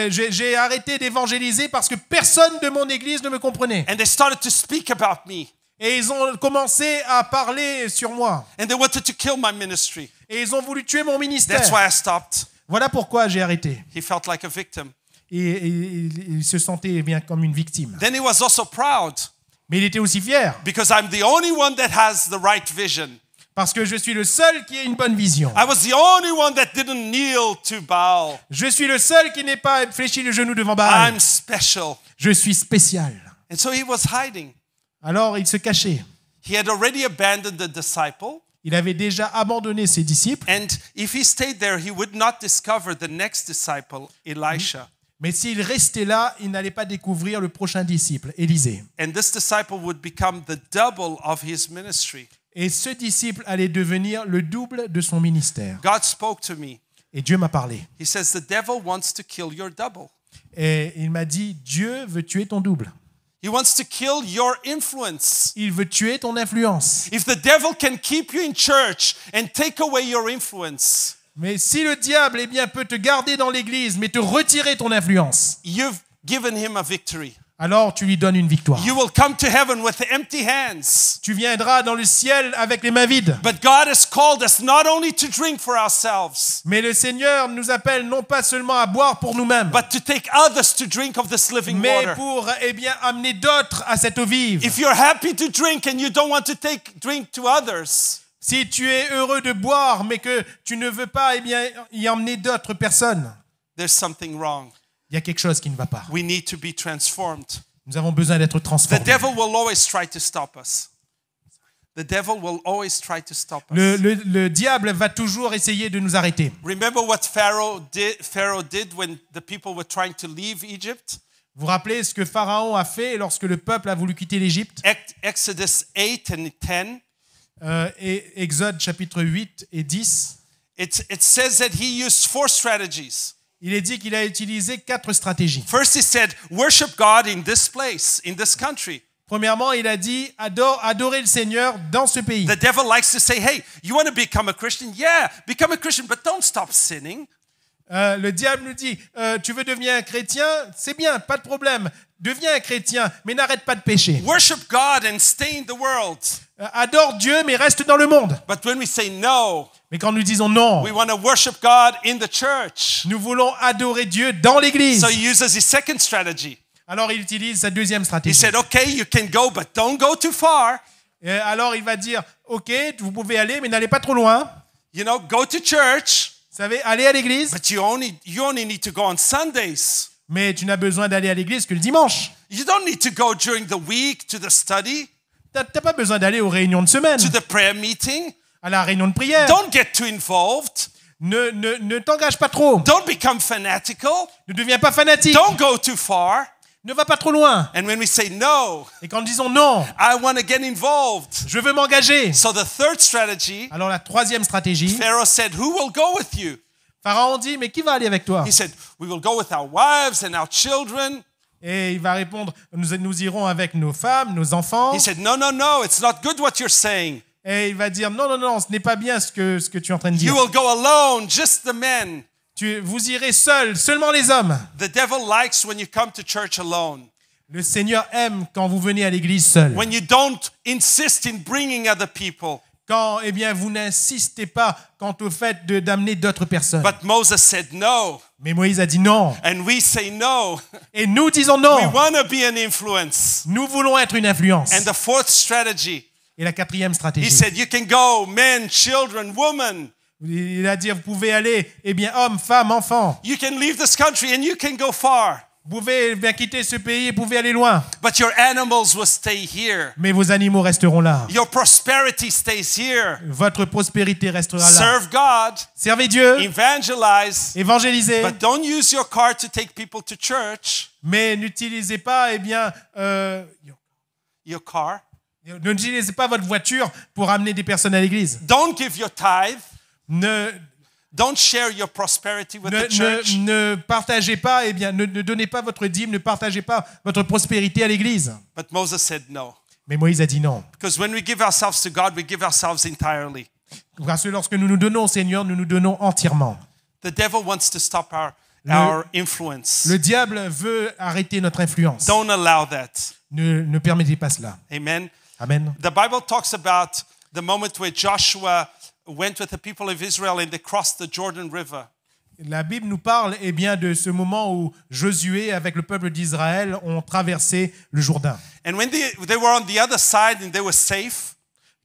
Speaker 2: J'ai arrêté d'évangéliser parce que personne de mon église ne me comprenait.
Speaker 1: And they started to speak about me.
Speaker 2: Et ils ont commencé à parler sur moi.
Speaker 1: And they wanted to kill my ministry.
Speaker 2: Et ils ont voulu tuer mon ministère.
Speaker 1: That's why I stopped.
Speaker 2: Voilà pourquoi j'ai arrêté.
Speaker 1: He felt like a victim.
Speaker 2: Et il se sentait comme une victime.
Speaker 1: Then he was also proud
Speaker 2: Mais il était aussi fier
Speaker 1: because I'm the only one that has the right vision.
Speaker 2: parce que je suis le seul qui ait une bonne vision.
Speaker 1: I was the only one that didn't kneel to Baal.
Speaker 2: Je suis le seul qui n'ait pas fléchi le genou devant Baal.
Speaker 1: I'm special.
Speaker 2: Je suis spécial.
Speaker 1: And so he was hiding.
Speaker 2: Alors il se cachait.
Speaker 1: He had already abandoned the disciple.
Speaker 2: Il avait déjà abandonné ses disciples.
Speaker 1: And if he stayed there, he would not discover the next disciple, Elisha.
Speaker 2: Mais s'il restait là, il n'allait pas découvrir le prochain disciple, Élisée.
Speaker 1: And this disciple would become the double of his ministry.
Speaker 2: Et ce disciple allait devenir le double de son ministère.
Speaker 1: God spoke to me.
Speaker 2: Et Dieu m'a parlé.
Speaker 1: He says, the devil wants to kill your double.
Speaker 2: Et il m'a dit, Dieu veut tuer ton double.
Speaker 1: He wants to kill your influence.
Speaker 2: Il veut tuer ton influence.
Speaker 1: If the devil can keep you in church and take away your influence,
Speaker 2: Mais si le diable peut te garder dans l'église, mais te retirer ton influence,
Speaker 1: you've given him a victory.
Speaker 2: alors tu lui donnes une victoire.
Speaker 1: You will come to heaven with empty hands.
Speaker 2: Tu viendras dans le ciel avec les mains vides.
Speaker 1: But God has called us not only to drink for ourselves,
Speaker 2: Mais le Seigneur nous appelle non pas seulement à boire pour nous-mêmes,
Speaker 1: but to take others to drink of this living
Speaker 2: mais
Speaker 1: water.
Speaker 2: pour amener d'autres à cette eau vive.
Speaker 1: If you're happy to drink and you don't want to drink to others,
Speaker 2: Si tu es heureux de boire, mais que tu ne veux pas y emmener d'autres personnes,
Speaker 1: there's something wrong.
Speaker 2: il y a quelque chose qui ne va pas.
Speaker 1: We need to be transformed.
Speaker 2: Nous avons besoin d'être
Speaker 1: The
Speaker 2: transformés.
Speaker 1: devil will always try to stop us. The devil will always try to stop us.
Speaker 2: Le diable va toujours essayer de nous arrêter.
Speaker 1: Remember what Pharaoh did when the people were trying to leave Egypt?
Speaker 2: Vous vous rappelez ce que Pharaon a fait lorsque le peuple a voulu quitter l'Égypte?
Speaker 1: Exodus 8 and 10.
Speaker 2: Et Exode chapitre 8 et 10.
Speaker 1: It says that he used 4 strategies.
Speaker 2: Il est dit qu'il a utilisé 4 stratégies.
Speaker 1: First, he said, worship God in this place, in this country.
Speaker 2: Premièrement, il a dit adorer le Seigneur dans ce pays.
Speaker 1: The devil likes to say, hey, you want to become a Christian? Yeah, become a Christian, but don't stop sinning.
Speaker 2: Le diable nous dit tu veux devenir un chrétien? C'est bien, pas de problème. Deviens un chrétien, mais n'arrête pas de pécher.
Speaker 1: Worship God and stay in the world.
Speaker 2: Adore Dieu, mais reste dans le monde.
Speaker 1: But when we say no,
Speaker 2: Mais quand nous disons non,
Speaker 1: we want to worship God in the church.
Speaker 2: nous voulons adorer Dieu dans l'église.
Speaker 1: So he uses his second strategy.
Speaker 2: Alors il utilise sa deuxième
Speaker 1: He
Speaker 2: stratégie.
Speaker 1: said, okay, you can go, but don't go too far.
Speaker 2: Alors il va dire ok, vous pouvez aller, mais n'allez pas trop loin.
Speaker 1: You know, go to church,
Speaker 2: Vous savez, allez à l'église,
Speaker 1: but you only need to go on Sundays.
Speaker 2: mais tu n'as besoin d'aller à l'église que le dimanche.
Speaker 1: You don't need to go during the week to the study,
Speaker 2: T'as pas besoin d'aller aux réunions de semaine,
Speaker 1: to the prayer meeting.
Speaker 2: à la réunion de prière.
Speaker 1: Don't get too involved.
Speaker 2: Ne t'engage pas trop.
Speaker 1: Don't become fanatical.
Speaker 2: Ne deviens pas fanatique.
Speaker 1: Don't go too far.
Speaker 2: Ne va pas trop loin.
Speaker 1: And when we say no,
Speaker 2: Et quand nous disons non,
Speaker 1: I want to get involved.
Speaker 2: je veux m'engager.
Speaker 1: So the third strategy,
Speaker 2: Alors la troisième stratégie,
Speaker 1: Pharaoh said, who will go with you?
Speaker 2: Pharaon dit, mais qui va aller avec toi?
Speaker 1: He said, we will go with our wives and our children.
Speaker 2: Et il va répondre, nous irons avec nos femmes, nos enfants.
Speaker 1: He said, no, it's not good what you're saying.
Speaker 2: Et il va dire, non, ce n'est pas bien ce que tu es en train de dire.
Speaker 1: You will go alone, just the men.
Speaker 2: Vous irez seuls, seulement les hommes.
Speaker 1: The devil likes when you come to church alone.
Speaker 2: Le Seigneur aime quand vous venez à l'église seul.
Speaker 1: When you don't insist in bringing other people.
Speaker 2: Quand, vous n'insistez pas quant au fait d'amener d'autres personnes.
Speaker 1: But Moses said no.
Speaker 2: Mais Moïse a dit non.
Speaker 1: And we say no.
Speaker 2: Et nous disons non.
Speaker 1: We want to be an influence.
Speaker 2: Nous voulons être une influence.
Speaker 1: And the fourth strategy,
Speaker 2: Et la quatrième
Speaker 1: he
Speaker 2: stratégie.
Speaker 1: said, you can go, men, children, women.
Speaker 2: Il a dit, vous pouvez aller, hommes, femmes, enfants.
Speaker 1: You can leave this country and you can go far.
Speaker 2: Vous pouvez quitter ce pays et vous pouvez aller loin.
Speaker 1: But your animals will stay here.
Speaker 2: Mais vos animaux resteront là.
Speaker 1: Your prosperity stays here.
Speaker 2: Votre prospérité restera là.
Speaker 1: Serve God.
Speaker 2: Servez Dieu,
Speaker 1: Evangelize.
Speaker 2: évangélisez,
Speaker 1: But don't use your car to take people to church.
Speaker 2: mais n'utilisez pas,
Speaker 1: Your car.
Speaker 2: n'utilisez pas votre voiture pour amener des personnes à l'église.
Speaker 1: Don't give your tithe.
Speaker 2: Ne
Speaker 1: Don't share your prosperity with the church.
Speaker 2: ne partagez pas, ne donnez pas votre dîme, ne partagez pas votre prospérité à l'église.
Speaker 1: But Moses said no.
Speaker 2: Mais Moïse a dit non.
Speaker 1: Because when we give ourselves to God, we give ourselves entirely.
Speaker 2: Parce que lorsque nous nous donnons au Seigneur, nous nous donnons entièrement.
Speaker 1: The devil wants to stop our influence.
Speaker 2: Le diable veut arrêter notre influence.
Speaker 1: Don't allow that.
Speaker 2: Ne permettez pas cela.
Speaker 1: Amen.
Speaker 2: Amen.
Speaker 1: The Bible talks about the moment where Joshua went with the people of Israel and they crossed the Jordan River.
Speaker 2: La Bible nous parle de ce moment où Josué avec le peuple d'Israël ont traversé le Jourdain.
Speaker 1: And when they were on the other side and they were safe,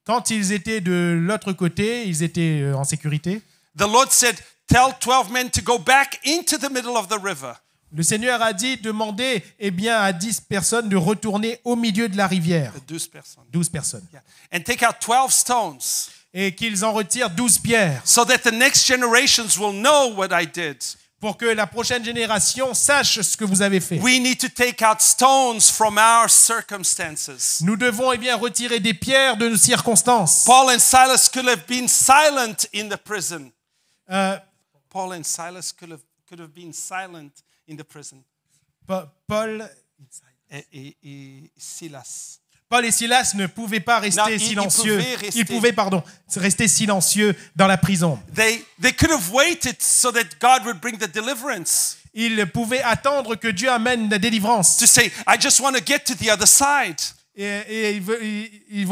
Speaker 2: Quand ils étaient de l'autre côté, ils étaient en sécurité.
Speaker 1: the Lord said, tell 12 men to go back into the middle of the river.
Speaker 2: Le Seigneur a dit, demandez à 10 personnes de retourner au milieu de la rivière.
Speaker 1: 12 personnes.
Speaker 2: 12 personnes.
Speaker 1: Yeah. And take out 12 stones
Speaker 2: Et qu'ils en retirent 12 pierres
Speaker 1: so that the next generations will know what I did.
Speaker 2: pour que la prochaine génération sache ce que vous avez fait.
Speaker 1: We need to take out stones from our circumstances.
Speaker 2: Nous devons retirer des pierres de nos circonstances.
Speaker 1: Paul and Silas could have been silent in the prison. Paul and Silas could have been silent in the prison.
Speaker 2: Paul
Speaker 1: Et Silas.
Speaker 2: Paul et Silas ne pouvaient pas rester
Speaker 1: Non, ils
Speaker 2: silencieux.
Speaker 1: pouvaient rester-
Speaker 2: Ils pouvaient, rester silencieux dans la prison.
Speaker 1: They could have waited so that God would bring the deliverance.
Speaker 2: Ils pouvaient attendre que Dieu amène la délivrance.
Speaker 1: To say, I just want to get to the other side.
Speaker 2: Et ils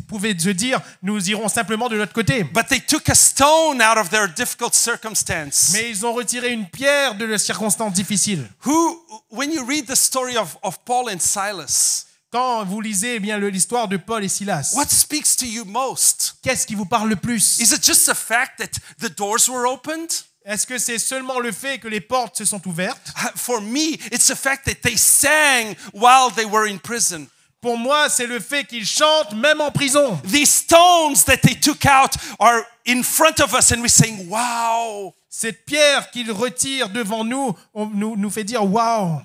Speaker 2: pouvaient se dire, nous irons simplement de l'autre côté.
Speaker 1: But they took a stone out of their difficult circumstance.
Speaker 2: Mais ils ont retiré une pierre de leurs circonstances difficiles.
Speaker 1: When you read the story of Paul and Silas,
Speaker 2: Quand vous lisez l'histoire de Paul et Silas,
Speaker 1: what speaks to you most?
Speaker 2: qu'est-ce qui vous parle le plus?
Speaker 1: Is it just the fact that the doors were opened?
Speaker 2: Est-ce que c'est seulement le fait que les portes se sont ouvertes?
Speaker 1: For me, it's the fact that they sang while they were in prison.
Speaker 2: Pour moi, c'est le fait qu'ils chantent même en prison.
Speaker 1: These stones that they took out are in front of us and we're saying, wow.
Speaker 2: Cette pierre qu'ils retirent devant nous nous fait dire waouh.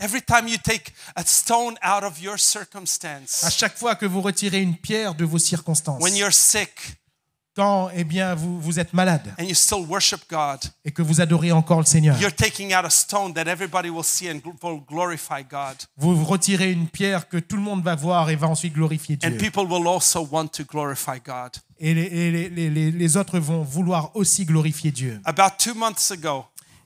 Speaker 1: Every time you take a stone out of your circumstance,
Speaker 2: À chaque fois que vous retirez une pierre de vos circonstances,
Speaker 1: when you're sick
Speaker 2: quand vous êtes malade
Speaker 1: and you still worship God,
Speaker 2: et que vous adorez encore le Seigneur,
Speaker 1: you're taking out a stone that everybody will see and will glorify God.
Speaker 2: vous retirez une pierre que tout le monde va voir et va ensuite glorifier Dieu.
Speaker 1: And people will also want to glorify God.
Speaker 2: Et les autres vont vouloir aussi glorifier Dieu.
Speaker 1: About 2 months ago,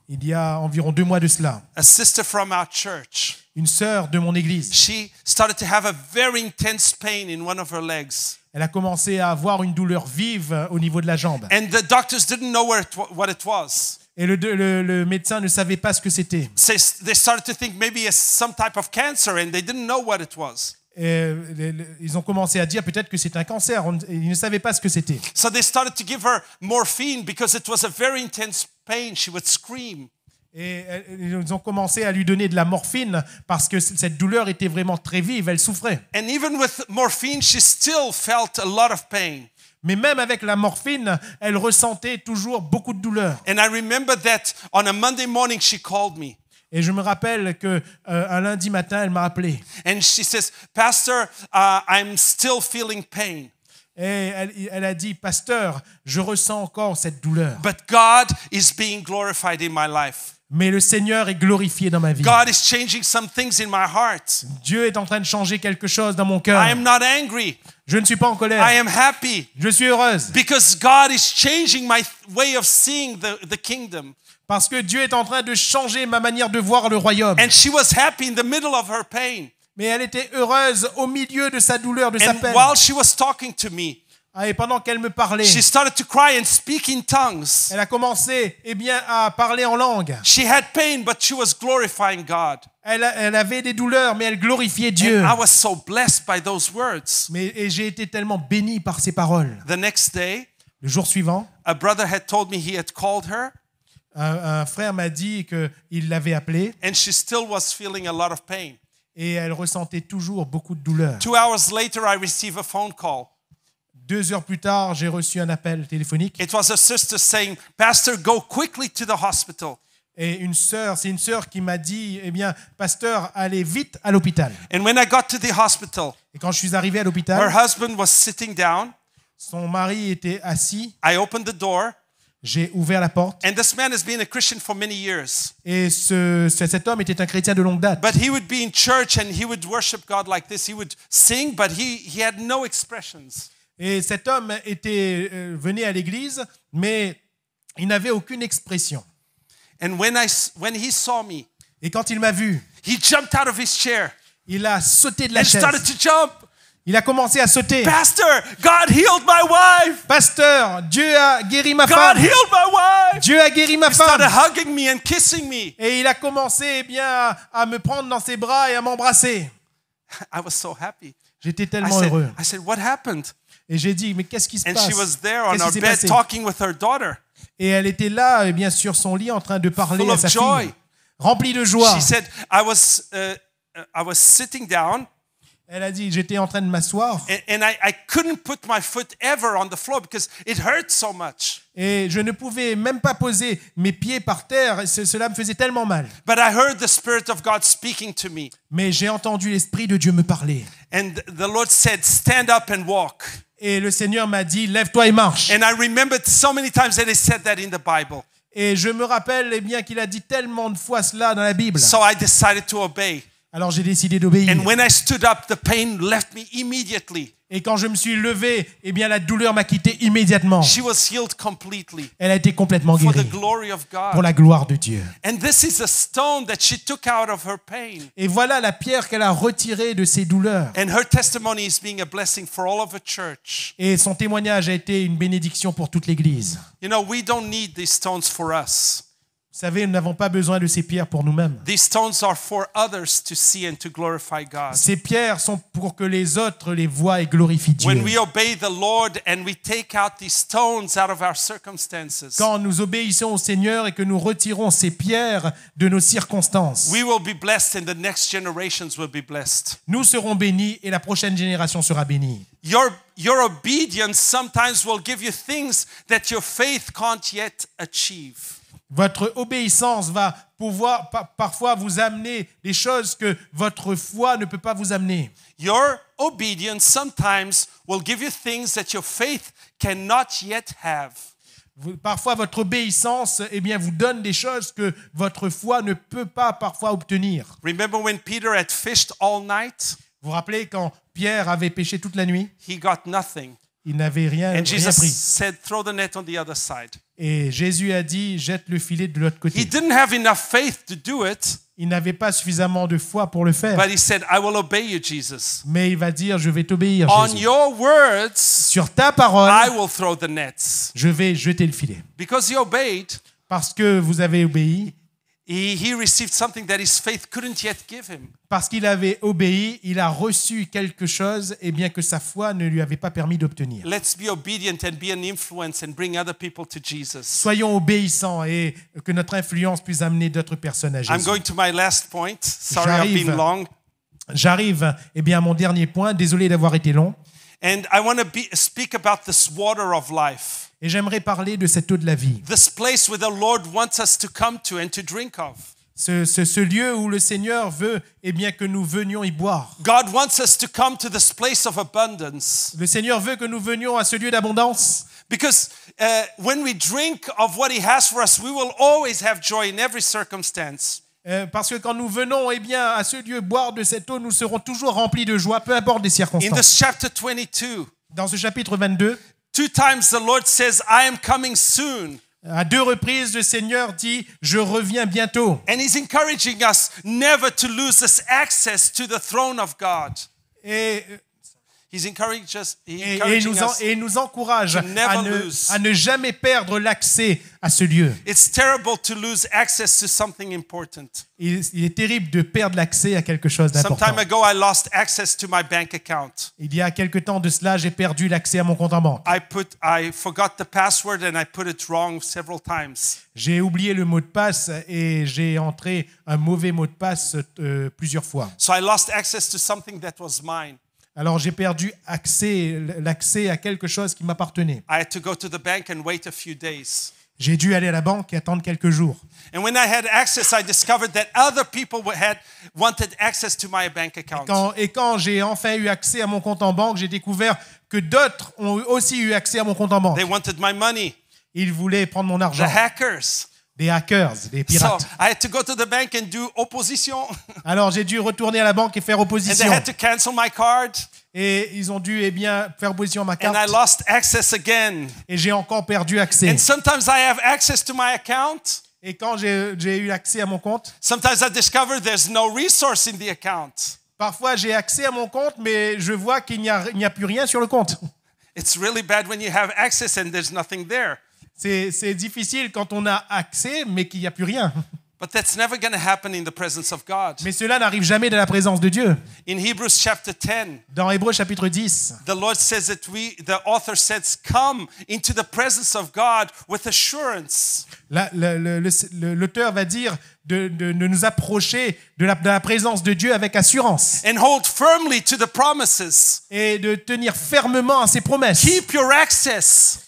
Speaker 2: Il y a environ 2 mois de cela,
Speaker 1: a sister from our church,
Speaker 2: une sœur de mon église,
Speaker 1: she started to have a very intense pain in one of her legs.
Speaker 2: elle a commencé à avoir une douleur vive au niveau de la jambe.
Speaker 1: And the doctors didn't know what it was.
Speaker 2: Et le médecin ne savait pas ce que c'était.
Speaker 1: So they started to think maybe it's some type of cancer and they didn't know what it was.
Speaker 2: Et ils ont commencé à dire peut-être que c'est un cancer. Ils ne savaient pas ce que c'était.
Speaker 1: So they started to give her morphine because it was a very intense pain. She would scream.
Speaker 2: Et ils ont commencé à lui donner de la morphine parce que cette douleur était vraiment très vive, elle souffrait.
Speaker 1: And even with morphine, she still felt a lot of pain.
Speaker 2: Mais même avec la morphine, elle ressentait toujours beaucoup de douleur.
Speaker 1: And I remember that on a Monday morning, she called me.
Speaker 2: Et je me rappelle qu'un lundi matin, elle m'a appelé.
Speaker 1: And she says, Pastor, I'm still feeling pain.
Speaker 2: Et elle a dit, pasteur, je ressens encore cette douleur.
Speaker 1: But God is being glorified in my life.
Speaker 2: Mais le Seigneur est glorifié dans ma vie.
Speaker 1: God is changing some things in my heart.
Speaker 2: Dieu est en train de changer quelque chose dans mon cœur.
Speaker 1: I am not angry.
Speaker 2: Je ne suis pas en colère.
Speaker 1: I am happy.
Speaker 2: Je suis heureuse.
Speaker 1: Because God is changing my way of seeing the kingdom.
Speaker 2: Parce que Dieu est en train de changer ma manière de voir le royaume.
Speaker 1: And she was happy in the middle of her pain.
Speaker 2: Mais elle était heureuse au milieu de sa douleur, de sa
Speaker 1: And
Speaker 2: peine.
Speaker 1: while she was talking to me,
Speaker 2: Et pendant qu'elle me parlait,
Speaker 1: she started to cry and speak in tongues.
Speaker 2: elle a commencé à parler en langue.
Speaker 1: She had pain, but she was glorifying God.
Speaker 2: Elle avait des douleurs, mais elle glorifiait Dieu.
Speaker 1: And I was so blessed by those words.
Speaker 2: Et j'ai été tellement béni par ces paroles.
Speaker 1: The next day,
Speaker 2: Le jour suivant,
Speaker 1: a brother had told me he had called her,
Speaker 2: un frère m'a dit qu'il l'avait appelée
Speaker 1: and she still was feeling a lot of pain.
Speaker 2: et elle ressentait toujours beaucoup de douleur.
Speaker 1: 2 hours later, I received a phone call.
Speaker 2: 2 heures plus tard, j'ai reçu un appel téléphonique.
Speaker 1: It was a sister saying, Pastor, go quickly to the hospital.
Speaker 2: Et c'est une sœur qui m'a dit, eh bien, pasteur, allez vite à l'hôpital.
Speaker 1: And when I got to the hospital,
Speaker 2: Et quand je suis arrivé à
Speaker 1: her
Speaker 2: l'hôpital,
Speaker 1: husband was sitting down.
Speaker 2: son mari était assis.
Speaker 1: I opened the door,
Speaker 2: J'ai ouvert la porte.
Speaker 1: and this man has been a Christian for many years.
Speaker 2: Et cet homme était un chrétien de longue date.
Speaker 1: But he would be in church and he would worship God like this. He would sing, but he had no expressions.
Speaker 2: Et cet homme venait à l'église, mais il n'avait aucune expression.
Speaker 1: And when he saw me,
Speaker 2: Et quand il m'a vu,
Speaker 1: he jumped out of his chair
Speaker 2: il a sauté de la
Speaker 1: and
Speaker 2: chaise.
Speaker 1: started to jump.
Speaker 2: Il a commencé à sauter.
Speaker 1: Pastor, God healed my wife.
Speaker 2: Pasteur, Dieu a guéri ma
Speaker 1: God
Speaker 2: femme.
Speaker 1: healed my wife.
Speaker 2: Dieu a guéri ma
Speaker 1: He started
Speaker 2: femme.
Speaker 1: hugging me and kissing me.
Speaker 2: Et il a commencé à me prendre dans ses bras et à m'embrasser.
Speaker 1: I was so happy.
Speaker 2: J'étais tellement heureux.
Speaker 1: I said, what happened?
Speaker 2: Et j'ai dit, mais qu'est-ce qui se
Speaker 1: And
Speaker 2: passe?
Speaker 1: she was there on
Speaker 2: Qu'est-ce
Speaker 1: our
Speaker 2: qui s'est
Speaker 1: bed
Speaker 2: passé?
Speaker 1: talking with her daughter.
Speaker 2: Et elle était là, et bien sur son lit, en train de parler
Speaker 1: Full
Speaker 2: à
Speaker 1: of
Speaker 2: sa
Speaker 1: joy.
Speaker 2: fille, remplie de joie.
Speaker 1: She said, I was sitting down
Speaker 2: Elle a dit, j'étais en train de m'asseoir
Speaker 1: and I couldn't put my foot ever on the floor because it hurt so much.
Speaker 2: et je ne pouvais même pas poser mes pieds par terre. Et cela me faisait tellement mal.
Speaker 1: But I heard the Spirit of God speaking to me.
Speaker 2: Mais j'ai entendu l'Esprit de Dieu me parler.
Speaker 1: And the Lord said, stand up and walk.
Speaker 2: Et le Seigneur m'a dit, lève-toi et marche.
Speaker 1: And I remembered so many times that He said that in the Bible.
Speaker 2: Et je me rappelle bien qu'il a dit tellement de fois cela dans la Bible.
Speaker 1: So I decided to obey.
Speaker 2: Alors j'ai décidé d'obéir.
Speaker 1: And when I stood up, the pain left me immediately.
Speaker 2: Et quand je me suis levé, eh bien la douleur m'a quitté immédiatement.
Speaker 1: She was healed completely
Speaker 2: Elle a été complètement
Speaker 1: for the
Speaker 2: guérie
Speaker 1: glory of
Speaker 2: pour
Speaker 1: God.
Speaker 2: la gloire de Dieu.
Speaker 1: And this is a stone that she took out of her pain.
Speaker 2: Et voilà la pierre qu'elle a retirée de ses douleurs.
Speaker 1: And her testimony is being a blessing for all of the church.
Speaker 2: Et son témoignage a été une bénédiction pour toute l'Église.
Speaker 1: You know, we don't need these stones for us.
Speaker 2: Vous savez, nous n'avons pas besoin de ces pierres pour nous-mêmes.
Speaker 1: These stones are for others to see and to glorify God.
Speaker 2: Ces pierres sont pour que les autres les voient et glorifient Dieu.
Speaker 1: When we obey the Lord and we take out these stones out of our circumstances,
Speaker 2: Quand nous obéissons au Seigneur et que nous retirons ces pierres de nos circonstances,
Speaker 1: we will be blessed and the next generations will be blessed.
Speaker 2: nous serons bénis et la prochaine génération sera bénie.
Speaker 1: Your obedience sometimes will give you things that your faith can't yet achieve.
Speaker 2: Votre obéissance va pouvoir parfois vous amener des choses que votre foi ne peut pas vous amener.
Speaker 1: Your obedience sometimes will give you things that your faith cannot yet have.
Speaker 2: Parfois, votre obéissance vous donne des choses que votre foi ne peut pas parfois obtenir.
Speaker 1: Remember when Peter had fished all night?
Speaker 2: Vous vous rappelez quand Pierre avait pêché toute la nuit?
Speaker 1: He got nothing.
Speaker 2: Il n'avait rien
Speaker 1: And Jesus
Speaker 2: pris.
Speaker 1: said, throw the net on the other side.
Speaker 2: Et Jésus a dit, jette le filet de l'autre
Speaker 1: He
Speaker 2: côté.
Speaker 1: didn't have enough faith to do it,
Speaker 2: Il n'avait pas suffisamment de foi pour le faire.
Speaker 1: but he said, I will obey you, Jesus.
Speaker 2: Mais il va dire, je vais t'obéir,
Speaker 1: On
Speaker 2: Jésus.
Speaker 1: your words,
Speaker 2: Sur ta parole,
Speaker 1: I will throw the nets.
Speaker 2: je vais jeter le filet.
Speaker 1: Because he obeyed,
Speaker 2: Parce que vous avez obéi,
Speaker 1: he received something that his faith couldn't yet give him.
Speaker 2: parce qu'il avait obéi, il a reçu quelque chose que sa foi ne lui avait pas permis d'obtenir.
Speaker 1: Let's be obedient and be an influence and bring other people to Jesus.
Speaker 2: Soyons obéissants et que notre influence puisse amener d'autres personnes à
Speaker 1: I'm
Speaker 2: Jésus.
Speaker 1: going to my last point. Sorry, I've been long.
Speaker 2: J'arrive à mon dernier point. Désolé d'avoir été long.
Speaker 1: And I want to speak about this water of life.
Speaker 2: Et j'aimerais parler de cette eau de la vie.
Speaker 1: This place where the Lord wants us to come to and to drink of.
Speaker 2: Ce lieu où le Seigneur veut que nous venions y boire.
Speaker 1: God wants us to come to this place of abundance.
Speaker 2: Le Seigneur veut que nous venions à ce lieu d'abondance.
Speaker 1: Because when we drink of what He has for us, we will always have joy in every circumstance.
Speaker 2: Parce que quand nous venons à ce lieu boire de cette eau, nous serons toujours remplis de joie, peu importe les
Speaker 1: In
Speaker 2: circonstances.
Speaker 1: this chapter 22,
Speaker 2: Dans ce chapitre 22,
Speaker 1: 2 times the Lord says, I am coming soon.
Speaker 2: à 2 reprises, le Seigneur dit « Je reviens bientôt ».
Speaker 1: And He's encouraging us never to lose this access to the throne of God.
Speaker 2: Et
Speaker 1: He's encouraging us.
Speaker 2: il nous encourage
Speaker 1: to never
Speaker 2: à ne jamais perdre l'accès à ce lieu.
Speaker 1: It's terrible to lose access to something important.
Speaker 2: Il est terrible de perdre l'accès à quelque chose
Speaker 1: Some
Speaker 2: d'important.
Speaker 1: time ago, I lost access to my bank account.
Speaker 2: Il y a quelque temps de cela, j'ai perdu l'accès à mon compte en banque.
Speaker 1: I forgot the password and I put it wrong several times.
Speaker 2: J'ai oublié le mot de passe et j'ai entré un mauvais mot de passe plusieurs fois.
Speaker 1: So I lost access to something that was mine.
Speaker 2: Alors j'ai perdu l'accès à quelque chose qui m'appartenait.
Speaker 1: I had to go to the bank and wait a few days.
Speaker 2: J'ai dû aller à la banque et attendre quelques jours.
Speaker 1: And when I had access, I discovered that other people had wanted access to my bank account.
Speaker 2: Quand j'ai enfin eu accès à mon compte en banque, j'ai découvert que d'autres ont aussi eu accès à mon compte en banque.
Speaker 1: They wanted my money.
Speaker 2: Ils voulaient prendre mon
Speaker 1: The
Speaker 2: argent.
Speaker 1: hackers.
Speaker 2: Des hackers, des
Speaker 1: So
Speaker 2: pirates.
Speaker 1: I had to go to the bank and do opposition.
Speaker 2: Alors j'ai dû retourner à la banque et faire
Speaker 1: And they
Speaker 2: opposition.
Speaker 1: had to cancel my card.
Speaker 2: Et ils ont dû faire opposition à ma
Speaker 1: And
Speaker 2: carte.
Speaker 1: I lost access again.
Speaker 2: Et j'ai encore perdu accès.
Speaker 1: And sometimes I have access to my account.
Speaker 2: Et quand j'ai eu accès à mon compte,
Speaker 1: Sometimes I discover there's no resource in the account.
Speaker 2: parfois j'ai accès à mon compte, mais je vois qu'il n'y a plus rien sur le compte.
Speaker 1: It's really bad when you have access and there's nothing there.
Speaker 2: C'est difficile quand on a accès, mais qu'il n'y a plus rien.
Speaker 1: But that's never going to happen in the presence of God.
Speaker 2: Mais cela n'arrive jamais dans la présence de Dieu.
Speaker 1: In Hebrews chapter 10,
Speaker 2: Dans Hébreux chapitre 10,
Speaker 1: the Lord says that the author says, come into the presence of God with assurance.
Speaker 2: l'auteur va dire de nous approcher de la présence de Dieu avec assurance
Speaker 1: And hold firmly to the promises.
Speaker 2: et de tenir fermement à ses promesses.
Speaker 1: Keep your access.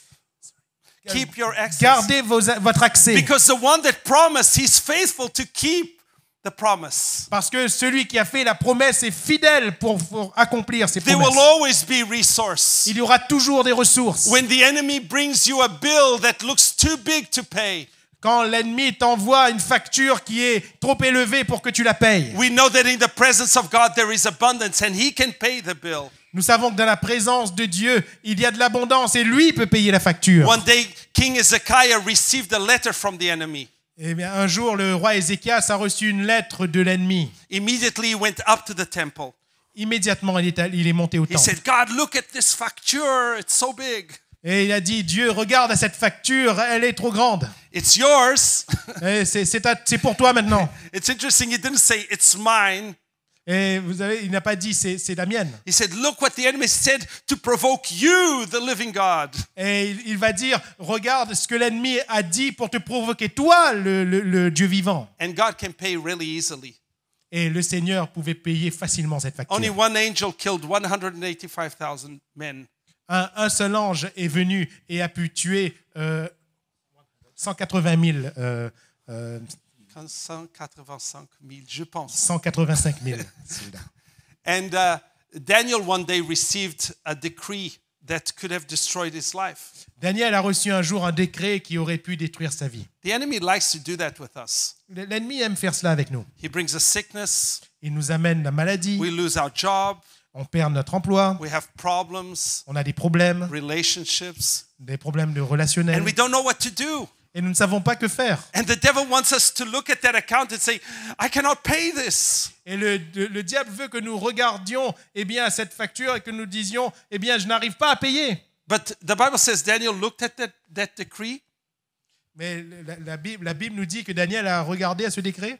Speaker 1: Keep your access.
Speaker 2: Gardez votre accès.
Speaker 1: Because the one that promised, he's faithful to keep the promise.
Speaker 2: Parce que celui qui a fait la promesse est fidèle pour accomplir ses
Speaker 1: There
Speaker 2: promesses.
Speaker 1: will always be resource.
Speaker 2: Il y aura toujours des ressources.
Speaker 1: When the enemy brings you a bill that looks too big to pay,
Speaker 2: Quand l'ennemi t'envoie une facture qui est trop élevée pour que tu la payes,
Speaker 1: we know that in the presence of God there is abundance and he can pay the bill.
Speaker 2: nous savons que dans la présence de Dieu, il y a de l'abondance et lui peut payer la facture.
Speaker 1: One day, King Hezekiah received a letter from the enemy.
Speaker 2: Eh bien, un jour, le roi Ézéchias a reçu une lettre de l'ennemi.
Speaker 1: Immediately, he went up to the temple.
Speaker 2: Immédiatement, il est monté au
Speaker 1: He
Speaker 2: temple.
Speaker 1: said, God, look at this facture. It's so big.
Speaker 2: Et il a dit, Dieu, regarde à cette facture, elle est trop grande.
Speaker 1: It's yours.
Speaker 2: Et c'est pour toi maintenant.
Speaker 1: It's interesting, he didn't say, it's mine.
Speaker 2: Et vous savez, il n'a pas dit, c'est la mienne.
Speaker 1: He said, look what the enemy said to provoke you, the living God.
Speaker 2: Et il va dire, regarde ce que l'ennemi a dit pour te provoquer, toi, le Dieu vivant.
Speaker 1: And God can pay really easily.
Speaker 2: Et le Seigneur pouvait payer facilement cette facture.
Speaker 1: Only one angel killed 185,000 men.
Speaker 2: Un seul ange est venu et a pu tuer 180 000
Speaker 1: 185 000, je pense.
Speaker 2: 185 000 soldats.
Speaker 1: And Daniel one day received a decree that could have destroyed his life.
Speaker 2: Daniel a reçu un jour un décret qui aurait pu détruire sa vie.
Speaker 1: The enemy likes to do that with us.
Speaker 2: L'ennemi aime faire cela avec nous.
Speaker 1: He brings us sickness,
Speaker 2: Il nous amène la maladie,
Speaker 1: we lose our job,
Speaker 2: on perd notre emploi,
Speaker 1: we have problems,
Speaker 2: on a des problèmes
Speaker 1: relationships,
Speaker 2: de relationnels,
Speaker 1: and we don't know what to do.
Speaker 2: et nous ne savons pas que faire.
Speaker 1: And the devil wants us to look at that account and say, I cannot pay this.
Speaker 2: Et le diable veut que nous regardions à cette facture et que nous disions, je n'arrive pas à payer.
Speaker 1: But the Bible says Daniel looked at that decree
Speaker 2: Mais la Bible nous dit que Daniel a regardé à ce décret